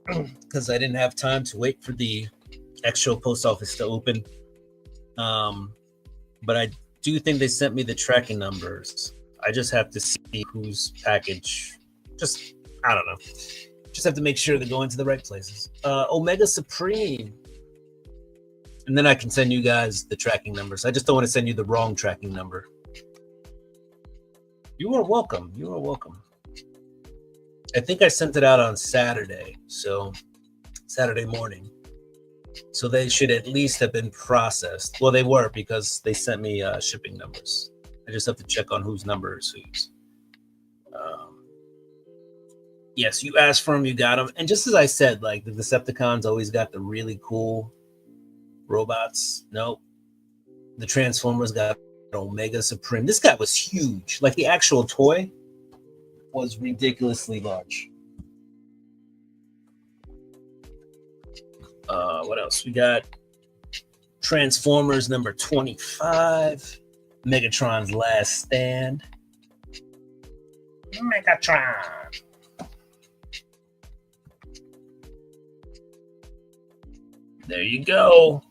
because I didn't have time to wait for the actual post office to open. But I do think they sent me the tracking numbers. I just have to see whose package. I don't know. Just have to make sure they're going to the right places. Omega Supreme. And then I can send you guys the tracking numbers. I just don't want to send you the wrong tracking number. You are welcome. You are welcome. I think I sent it out on Saturday. So Saturday morning. So they should at least have been processed. Well, they were because they sent me shipping numbers. I just have to check on whose number is whose. Yes, you asked for them, you got them. And just as I said, like the Decepticons always got the really cool robots. Nope. The Transformers got Omega Supreme. This guy was huge. Like the actual toy was ridiculously large. What else? We got Transformers number 25. Megatron's Last Stand. Megatron. There you go.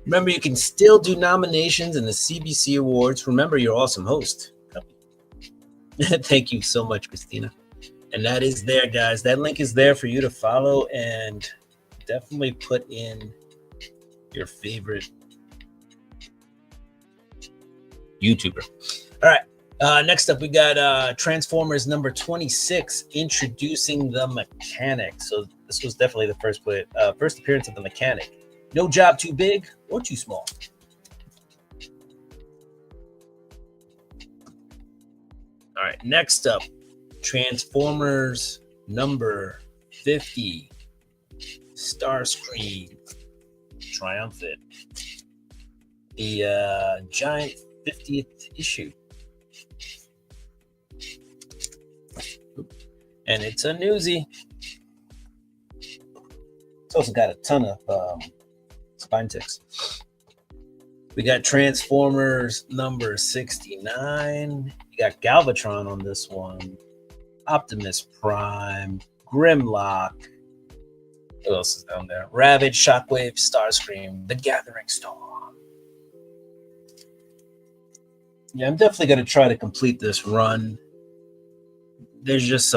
Remember, you can still do nominations in the CBC Awards. Remember, your awesome host. Thank you so much, Christina. And that is there, guys. That link is there for you to follow and definitely put in your favorite YouTuber. All right. Next up, we got Transformers number 26, Introducing the Mechanic. So this was definitely the first appearance of the Mechanic. No job too big or too small. All right, next up, Transformers number 50, Starscream, Triumphant. The giant 50th issue. And it's a newsie. It's also got a ton of spine ticks. We got Transformers number 69. You got Galvatron on this one. Optimus Prime. Grimlock. Who else is down there? Ravage, Shockwave, Starscream, The Gathering Storm. Yeah, I'm definitely going to try to complete this run. There's just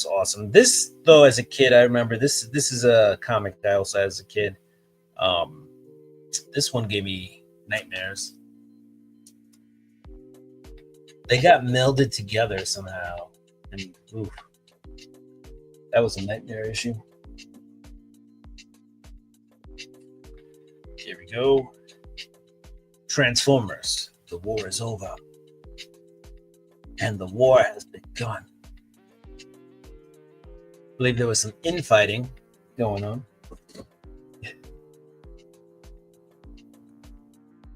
awesome. This, though, as a kid, I remember this is a comic that I also had as a kid. This one gave me nightmares. They got melded together somehow. And oof, that was a nightmare issue. Here we go. Transformers. The war is over. And the war has begun. I believe there was some infighting going on.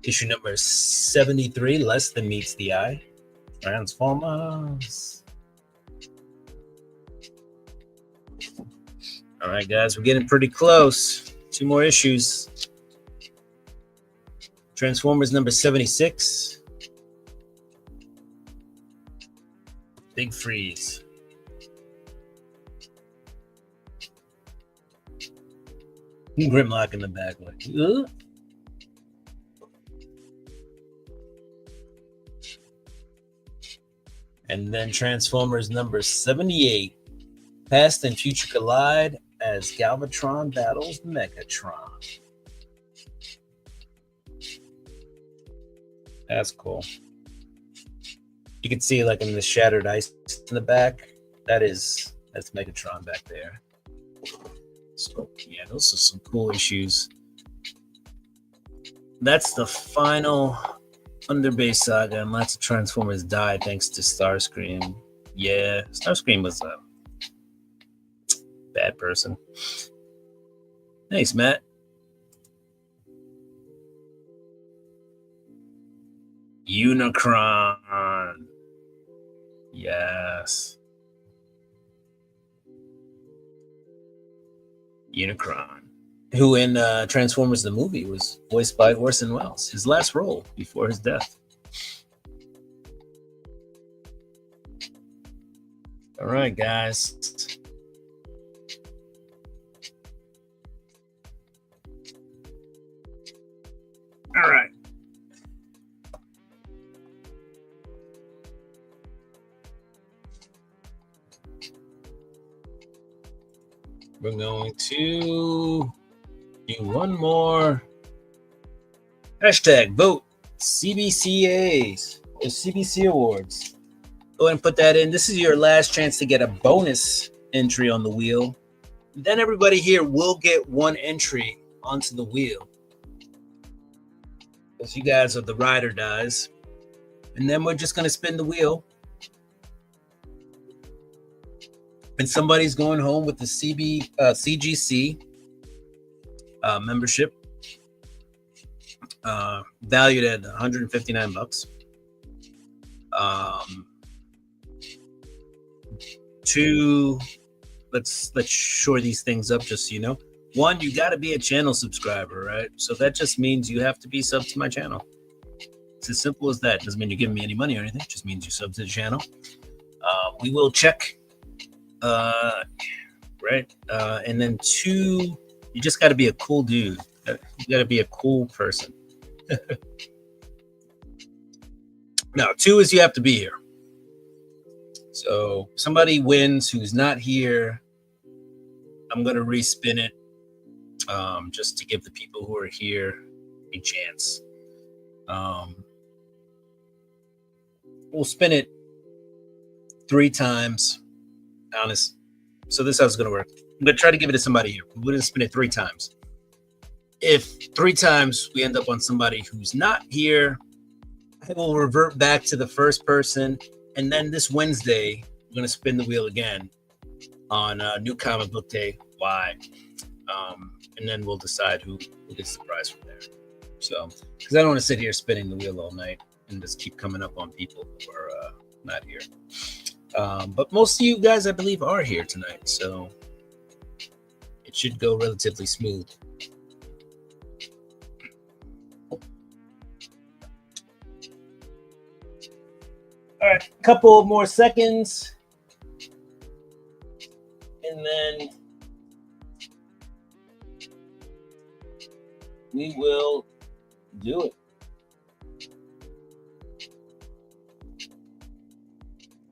Issue number 73, Less Than Meets the Eye. Transformers. All right, guys, we're getting pretty close. 2 more issues. Transformers number 76. Big Freeze. Grimlock in the back. Like, ugh. And then Transformers number 78, Past and Future Collide as Galvatron battles Megatron. That's cool. You can see like in the shattered ice in the back, that's Megatron back there. So yeah, those are some cool issues. That's the final Underbase saga, and lots of Transformers died thanks to Starscream. Yeah, Starscream was a bad person. Thanks, Matt. Unicron. Yes. Unicron, who in Transformers the movie was voiced by Orson Welles, his last role before his death. All right, guys. All right. We're going to do one more. Hashtag vote CBCAs or CBC Awards. Go ahead and put that in. This is your last chance to get a bonus entry on the wheel. Then everybody here will get one entry onto the wheel, because you guys are the ride or dies. And then we're just going to spin the wheel. And somebody's going home with the CGC membership, valued at $159. Let's shore these things up, just so you know. One, you got to be a channel subscriber, right? So that just means you have to be sub to my channel. It's as simple as that. Doesn't mean you're giving me any money or anything. It just means you sub to the channel. We will check. Right. And then 2, you just got to be a cool dude. You got to be a cool person. Now, 2 is you have to be here. So somebody wins who's not here, I'm going to respin it, just to give the people who are here a chance. We'll spin it 3 times. Honest. So this is how it's going to work. I'm going to try to give it to somebody here. We're going to spin it 3 times. If 3 times we end up on somebody who's not here, I will revert back to the first person. And then this Wednesday, we're going to spin the wheel again on New Comic Book Day. Why? And then we'll decide who gets the prize from there. So, because I don't want to sit here spinning the wheel all night and just keep coming up on people who are not here. But most of you guys, I believe, are here tonight, so it should go relatively smooth. All right, a couple more seconds, and then we will do it.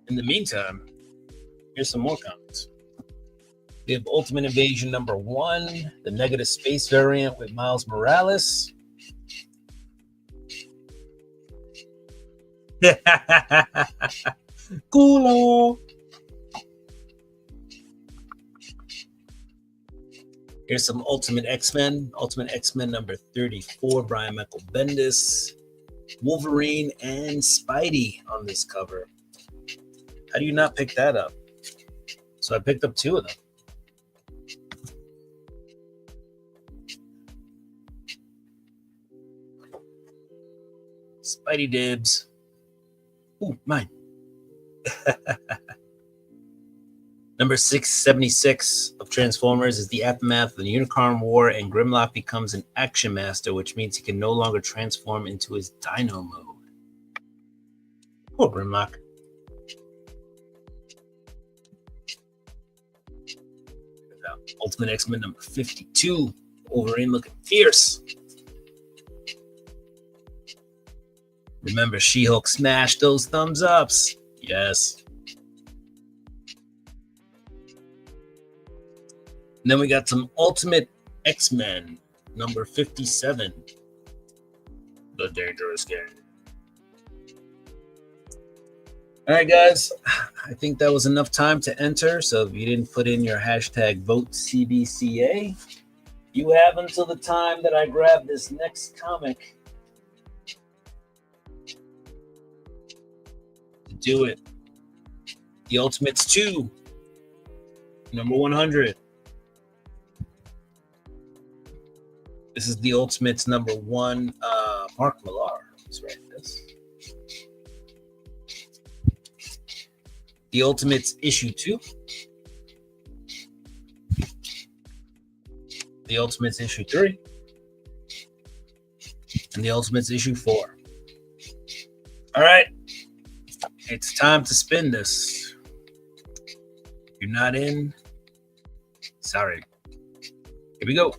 In the meantime, here's some more comments. We have Ultimate Invasion number 1, the negative space variant with Miles Morales. Cool. Here's some Ultimate X-Men number 34, Brian Michael Bendis, Wolverine and Spidey on this cover. How do you not pick that up? So I picked up 2 of them. Spidey dibs. Ooh, mine. Number 676 of Transformers is the aftermath of the Unicron War, and Grimlock becomes an Action Master, which means he can no longer transform into his Dino mode. Poor Grimlock. Ultimate X-Men number 52. Wolverine looking fierce. Remember, She-Hulk smashed those thumbs ups. Yes. And then we got some Ultimate X-Men, number 57. The Dangerous Game. All right, guys. I think that was enough time to enter. So if you didn't put in your hashtag vote CBCA, you have until the time that I grab this next comic to do it. The Ultimates 2, number 100. This is the Ultimates number 1. Mark Millar is right. This. The Ultimates issue 2. The Ultimates issue 3. And the Ultimates issue 4. All right. It's time to spin this. If you're not in, sorry. Here we go.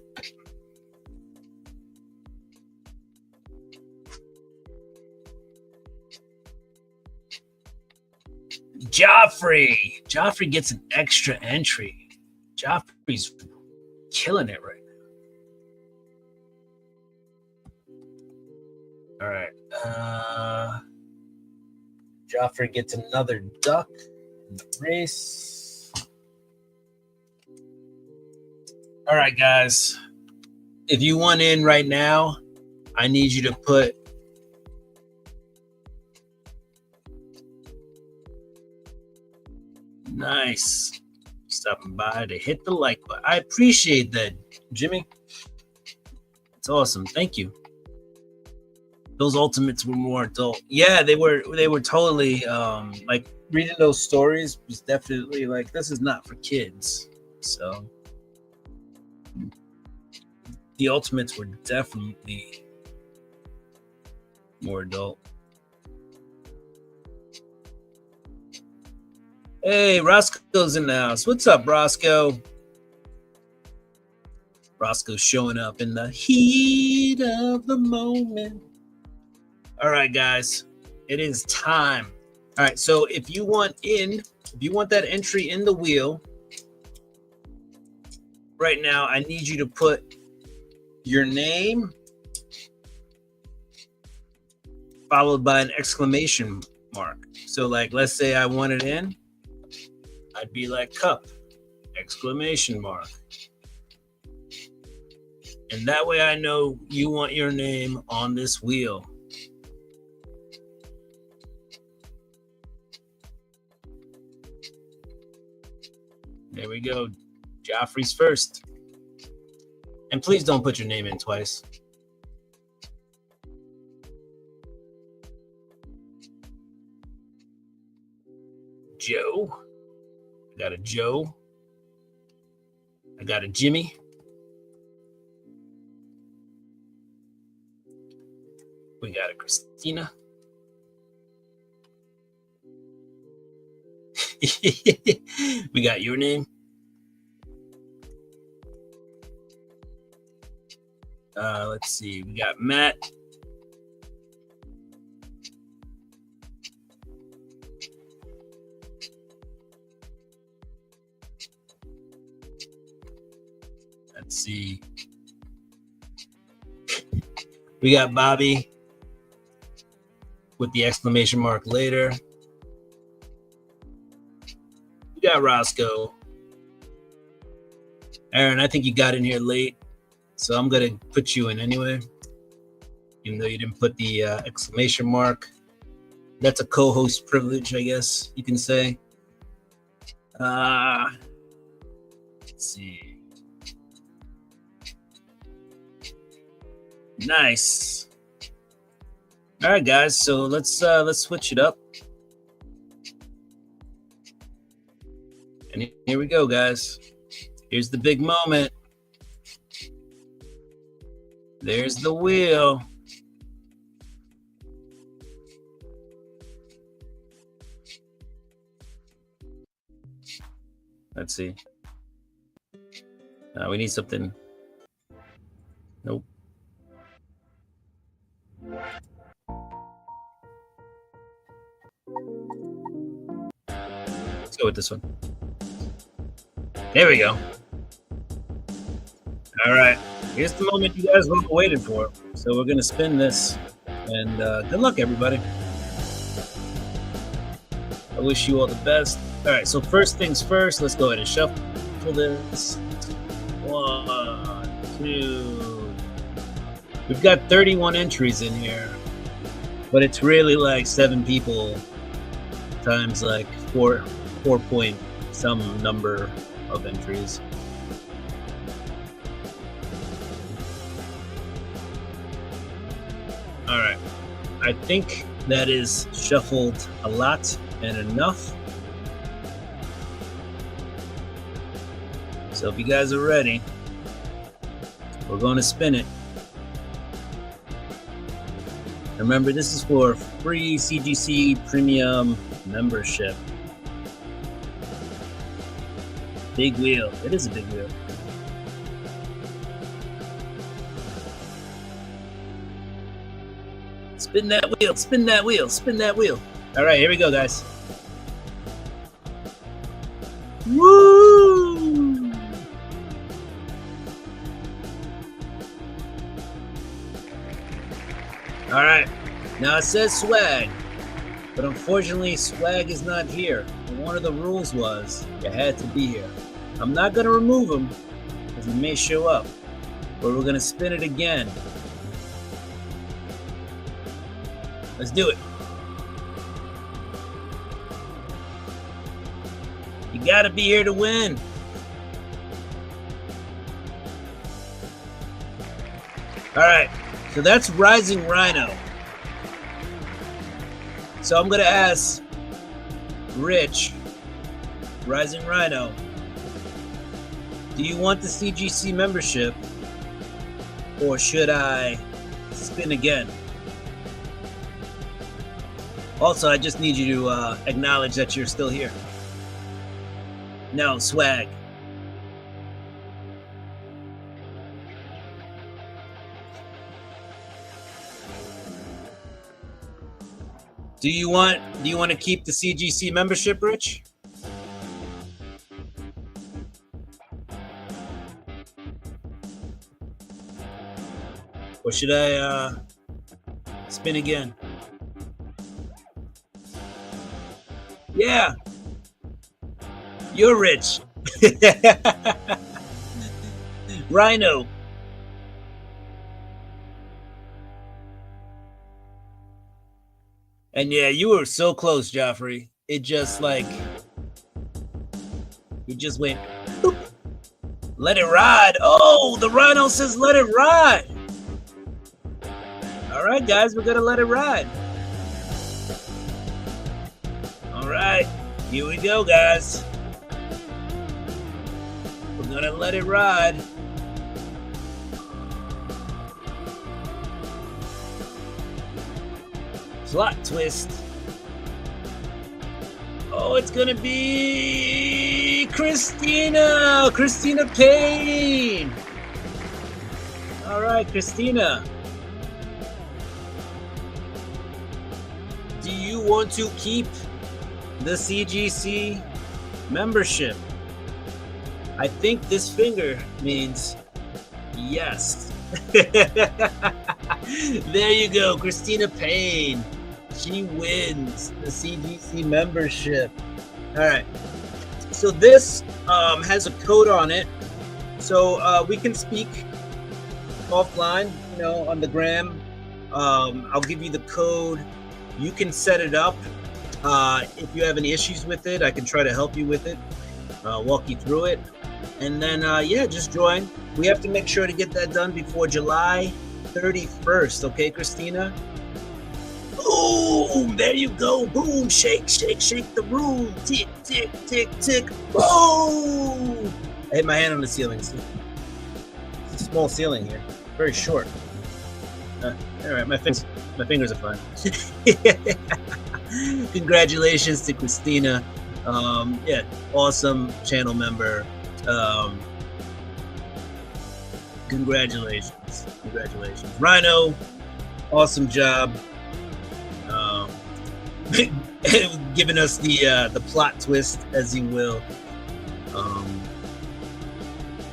Joffrey. Joffrey gets an extra entry. Joffrey's killing it right now. All right. Joffrey gets another duck in the race. All right, guys. If you want in right now, I need you to put nice. Stopping by to hit the like button. I appreciate that, Jimmy. It's awesome. Thank you. Those Ultimates were more adult. Yeah, they were totally like reading those stories was definitely like, this is not for kids. So the Ultimates were definitely more adult. Hey, Roscoe's in the house. What's up, Roscoe? Roscoe's showing up in the heat of the moment. All right, guys, it is time. All right, so if you want that entry in the wheel right now, I need you to put your name followed by an exclamation mark. So like, let's say I want it in, I'd be like cup, exclamation mark. And that way I know you want your name on this wheel. There we go. Joffrey's first. And please don't put your name in twice. Joe. I got a Joe. I got a Jimmy. We got a Christina. We got your name. Let's see. We got Matt. Let's see. We got Bobby with the exclamation mark later. We got Roscoe. Aaron, I think you got in here late, so I'm going to put you in anyway, even though you didn't put the exclamation mark. That's a co-host privilege, I guess you can say. Let's see. Nice. All right, guys. So let's switch it up. And here we go, guys. Here's the big moment. There's the wheel. Let's see. We need something. Nope. Let's go with this one. There we go. All right. Here's the moment you guys were waiting for. So we're going to spin this. And good luck, everybody. I wish you all the best. All right. So first things first, let's go ahead and shuffle this. 1, 2. We've got 31 entries in here. But it's really like 7 people times like 4 point some number of entries. All right, I think that is shuffled a lot and enough. So if you guys are ready, we're going to spin it. Remember, this is for free CGC Premium membership. Big wheel. It is a big wheel. Spin that wheel, spin that wheel, spin that wheel. All right, here we go, guys. Woo! All right, now it says swag, but unfortunately swag is not here. And one of the rules was you had to be here. I'm not gonna remove him because he may show up, but we're gonna spin it again. Let's do it. You gotta be here to win. All right, so that's Rising Rhino. So I'm gonna ask Rich, Rising Rhino, do you want the CGC membership or should I spin again? Also, I just need you to acknowledge that you're still here. No, swag. Do you want to keep the CGC membership, Rich? Or should I spin again? Yeah, you're rich. Rhino. And yeah, you were so close, Joffrey. It just like, you just went, boop. Let it ride. Oh, the Rhino says let it ride. All right, guys, we're gonna let it ride. All right, here we go, guys. We're gonna let it ride. Plot twist. Oh, it's gonna be Christina Payne. All right, Christina. Do you want to keep the CGC membership? I think this finger means yes. There you go, Christina Payne. She wins the CGC membership. All right. So this has a code on it. So we can speak offline, you know, on the gram. I'll give you the code. You can set it up. If you have any issues with it, I can try to help you with it, walk you through it. And then, yeah, just join. We have to make sure to get that done before July 31st. Okay, Christina? Boom! There you go. Boom! Shake, shake, shake the room. Tick, tick, tick, tick. Boom! I hit my hand on the ceiling. It's a small ceiling here. Very short. All right, my fingers are fine. Congratulations to Christina. Yeah, awesome channel member. Congratulations. giving us the plot twist, as you will.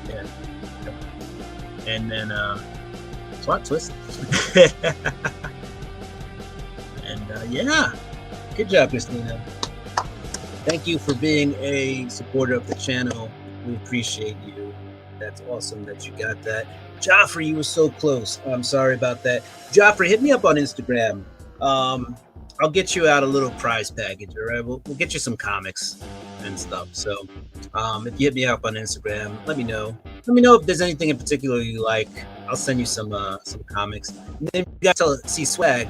Yeah, and then plot twist, and yeah, good job, Christina. Thank you for being a supporter of the channel. We appreciate you. That's awesome that you got that. Joffrey, you were so close. I'm sorry about that. Joffrey, hit me up on Instagram. I'll get you out a little prize package, all right? We'll get you some comics and stuff. So if you hit me up on Instagram, let me know. Let me know if there's anything in particular you like. I'll send you some comics. And then you got to see Swag.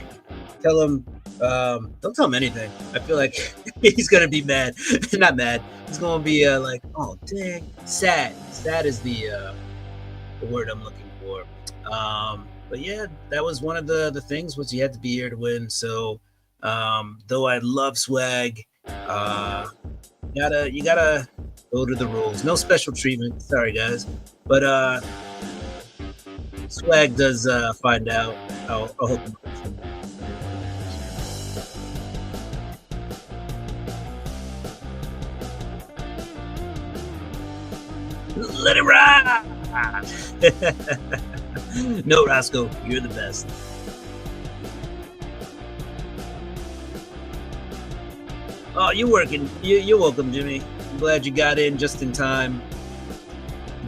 Tell him, don't tell him anything. I feel like he's gonna be mad. Not mad. He's gonna be like, oh dang, sad. Sad is the word I'm looking for. But yeah, that was one of the things, was you had to be here to win. So though I love Swag, you gotta go to the rules. No special treatment. Sorry guys, but Swag does find out. I'll hook him up. Let it ride. No, Roscoe, you're the best. Oh, you're working. You're welcome, Jimmy. I'm glad you got in just in time.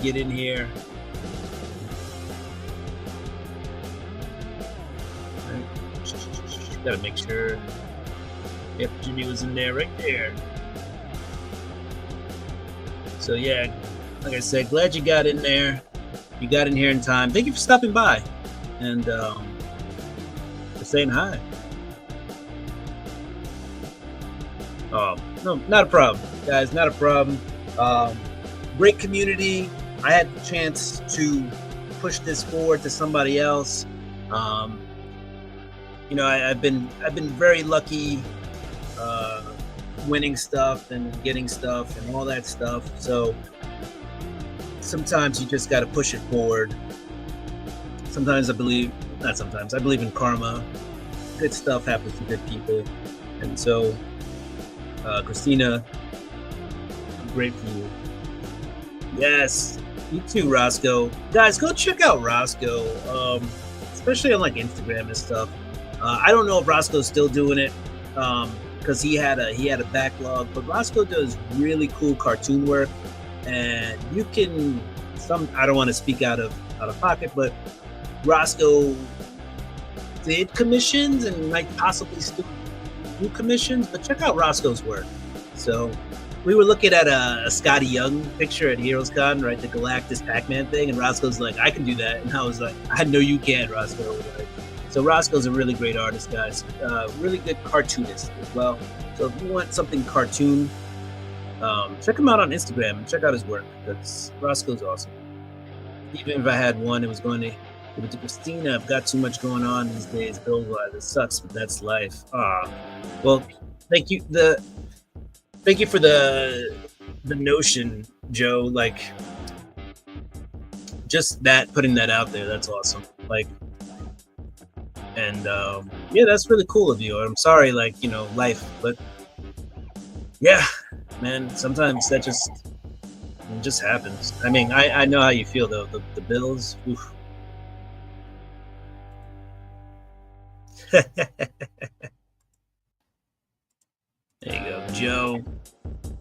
Get in here. Gotta make sure. Yep, Jimmy was in there, right there. So yeah, like I said, glad you got in there. You got in here in time. Thank you for stopping by and for saying hi. Oh, no, not a problem, guys. Not a problem. Great community. I had the chance to push this forward to somebody else. You know, I've been very lucky winning stuff and getting stuff and all that stuff. So sometimes you just got to push it forward. Sometimes I believe in karma. Good stuff happens to good people. And so, Christina, I'm great for you. Yes, you too, Roscoe. Guys, go check out Roscoe, especially on like Instagram and stuff. I don't know if Roscoe's still doing it because he had a backlog, but Roscoe does really cool cartoon work. And you can, I don't want to speak out of pocket, but Roscoe did commissions and might possibly still do commissions, but check out Roscoe's work. So we were looking at a Scotty Young picture at HeroesCon, right? The Galactus Pac-Man thing. And Roscoe's like, I can do that. And I was like, I know you can, Roscoe. So Roscoe's a really great artist, guys. Really good cartoonist as well. So if you want something cartoon, check him out on Instagram and check out his work. That's Roscoe's awesome. Even if I had one, it was going to give it to Christina. I've got too much going on these days. Bill-wise, it sucks, but that's life. Well, thank you. Thank you for the notion, Joe. Like, just that, putting that out there. That's awesome. Like, and yeah, that's really cool of you. I'm sorry, like, you know, life, but yeah. Man, sometimes that just happens. I mean, I know how you feel though. The bills. Oof. There you go, Joe.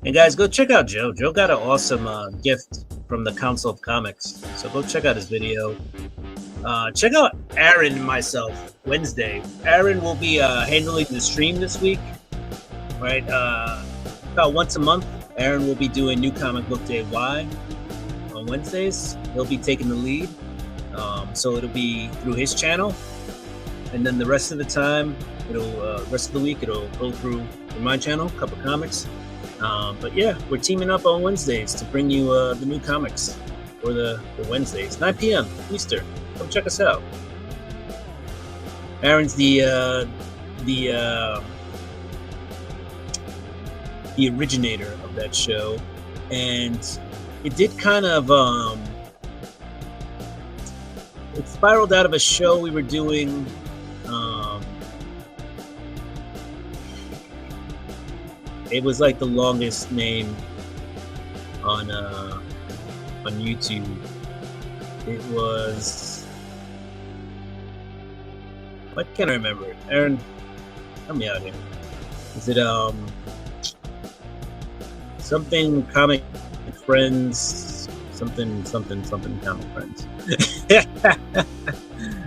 And guys, go check out Joe. Joe got an awesome gift from the Council of Comics. So go check out his video. Check out Aaron and myself Wednesday. Aaron will be handling the stream this week, right? About once a month, Aaron will be doing New Comic Book Day Y on Wednesdays. He'll be taking the lead. So it'll be through his channel. And then the rest of the time, rest of the week, it'll go through my channel, Couple Comics. But yeah, we're teaming up on Wednesdays to bring you the new comics for the Wednesdays, 9 p.m. Eastern. Come check us out. Aaron's the originator of that show, and it did kind of it spiraled out of a show we were doing It was like the longest name on YouTube. It was, what can I remember? Aaron, help me out here. Is it something comic friends? Something comic friends.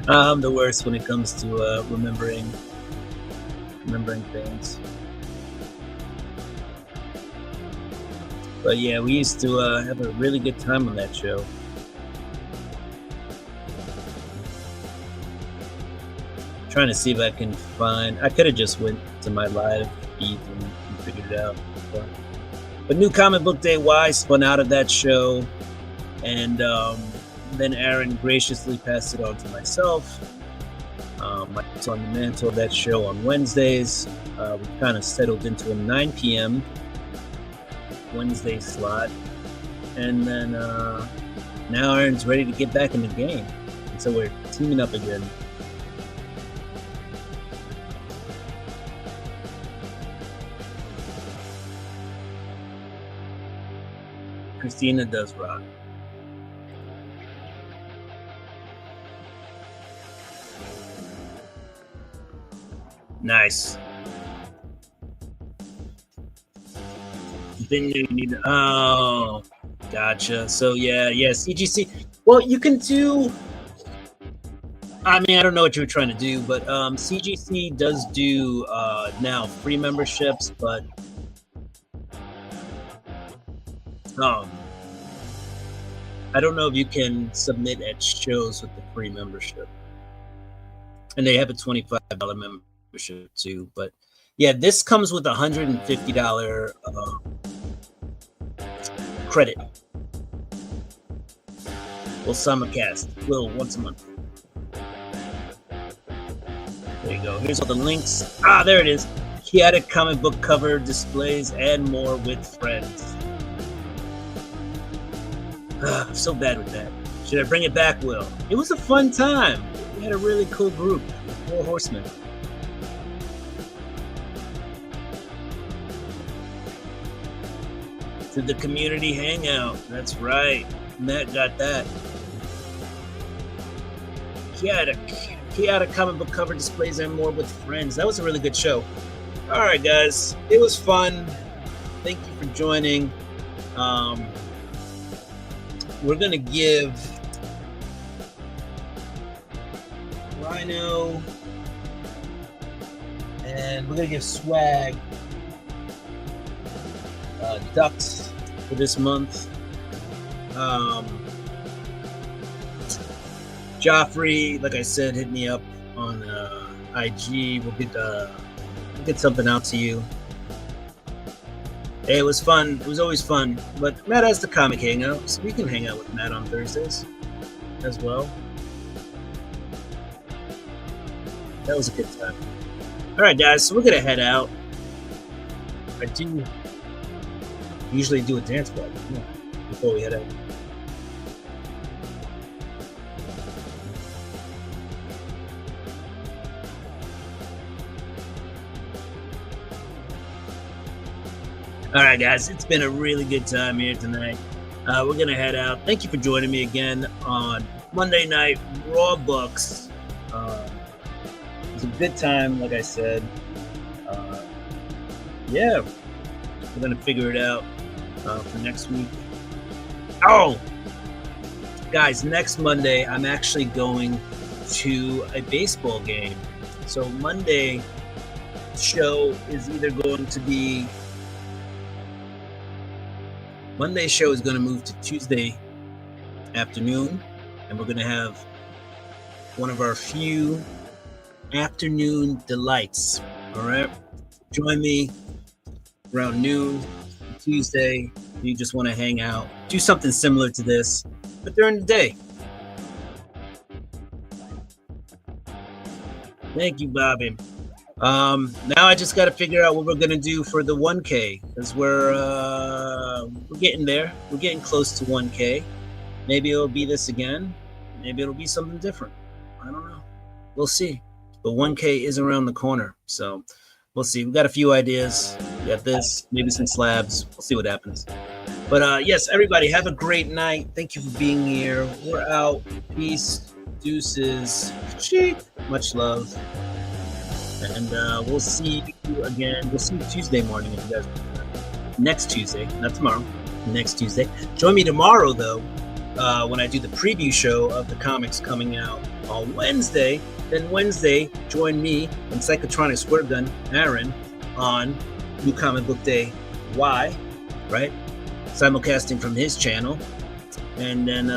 I'm the worst when it comes to remembering things. But yeah, we used to have a really good time on that show. Trying to see if I can find. I could have just went to my live feed and figured it out. But New Comic Book Day Y spun out of that show, and then Aaron graciously passed it on to myself. I was on the mantle of that show on Wednesdays. We kind of settled into a 9 p.m. Wednesday slot, and then now Aaron's ready to get back in the game, and so we're teaming up again. Christina does rock. Nice. Then you need. Oh, gotcha. So yeah, CGC. Well, you can do. I mean, I don't know what you were trying to do, but CGC does do now free memberships, but I don't know if you can submit at shows with the free membership, and they have a $25 membership too. But yeah, this comes with $150 credit. Will simulcast. Will once a month. There you go. Here's all the links. Ah, there it is. Chaotic comic book cover displays and more with friends. I'm so bad with that. Should I bring it back, Will? It was a fun time. We had a really cool group. 4 Horsemen. To the community hangout. That's right. Matt got that. Chaotic comic book cover displays and more with friends. That was a really good show. All right, guys. It was fun. Thank you for joining. We're going to give Rhino and we're going to give Swag ducks for this month. Joffrey, like I said, hit me up on IG. We'll get something out to you. Hey, it was fun. It was always fun. But Matt has the comic hangout, so we can hang out with Matt on Thursdays as well. That was a good time. All right, guys, so we're going to head out. I do usually do a dance block before we head out. All right, guys, it's been a really good time here tonight. We're going to head out. Thank you for joining me again on Monday Night Raw Bucks. It was a good time, like I said. Yeah, we're going to figure it out for next week. Oh, guys, next Monday, I'm actually going to a baseball game. So Monday show is either going to be Monday's show is going to move to Tuesday afternoon, and we're going to have one of our few afternoon delights. All right, join me around noon Tuesday. You just want to hang out, do something similar to this, but during the day. Thank you, Bobby. Now I just got to figure out what we're gonna do for the 1K, because we're getting there. We're getting close to 1K. Maybe it'll be this again. Maybe it'll be something different. I don't know. We'll see. But 1K is around the corner, so We'll see. We got a few ideas. We got this, maybe some slabs. We'll see what happens. But yes, everybody, have a great night. Thank you for being here. We're out. Peace, deuces, cheek. Much love. And we'll see you again. We'll see you Tuesday morning if you guys next Tuesday, not tomorrow, next Tuesday. Join me tomorrow, though, when I do the preview show of the comics coming out on Wednesday. Then Wednesday, join me and Psychotronic Square Gun Aaron on New Comic Book Day Y, right? Simulcasting from his channel. And then,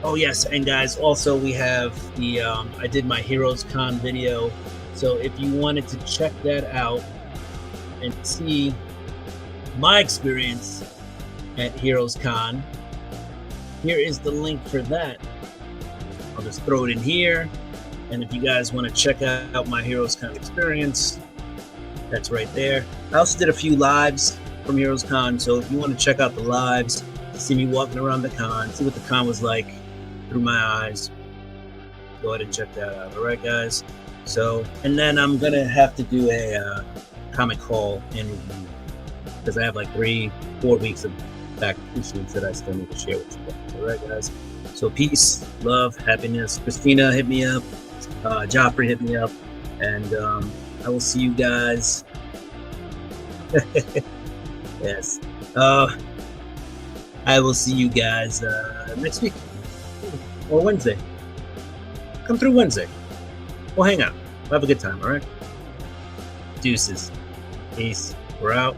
oh yes, and guys, also we have the, I did my Heroes Con video. So if you wanted to check that out and see my experience at Heroes Con, here is the link for that. I'll just throw it in here. And if you guys want to check out my Heroes Con experience, that's right there. I also did a few lives from Heroes Con, so if you want to check out the lives, see me walking around the con, see what the con was like through my eyes, go ahead and check that out. All right, guys. So, and then I'm gonna have to do a comic haul and review because I have like 3-4 weeks of back issues that I still need to share with you guys. All right, guys. So peace, love, happiness. Christina hit me up. Joffrey hit me up, and I will see you guys. Yes. I will see you guys next week or Wednesday. Come through Wednesday. We'll hang out. We'll have a good time, all right? Deuces. Peace. We're out.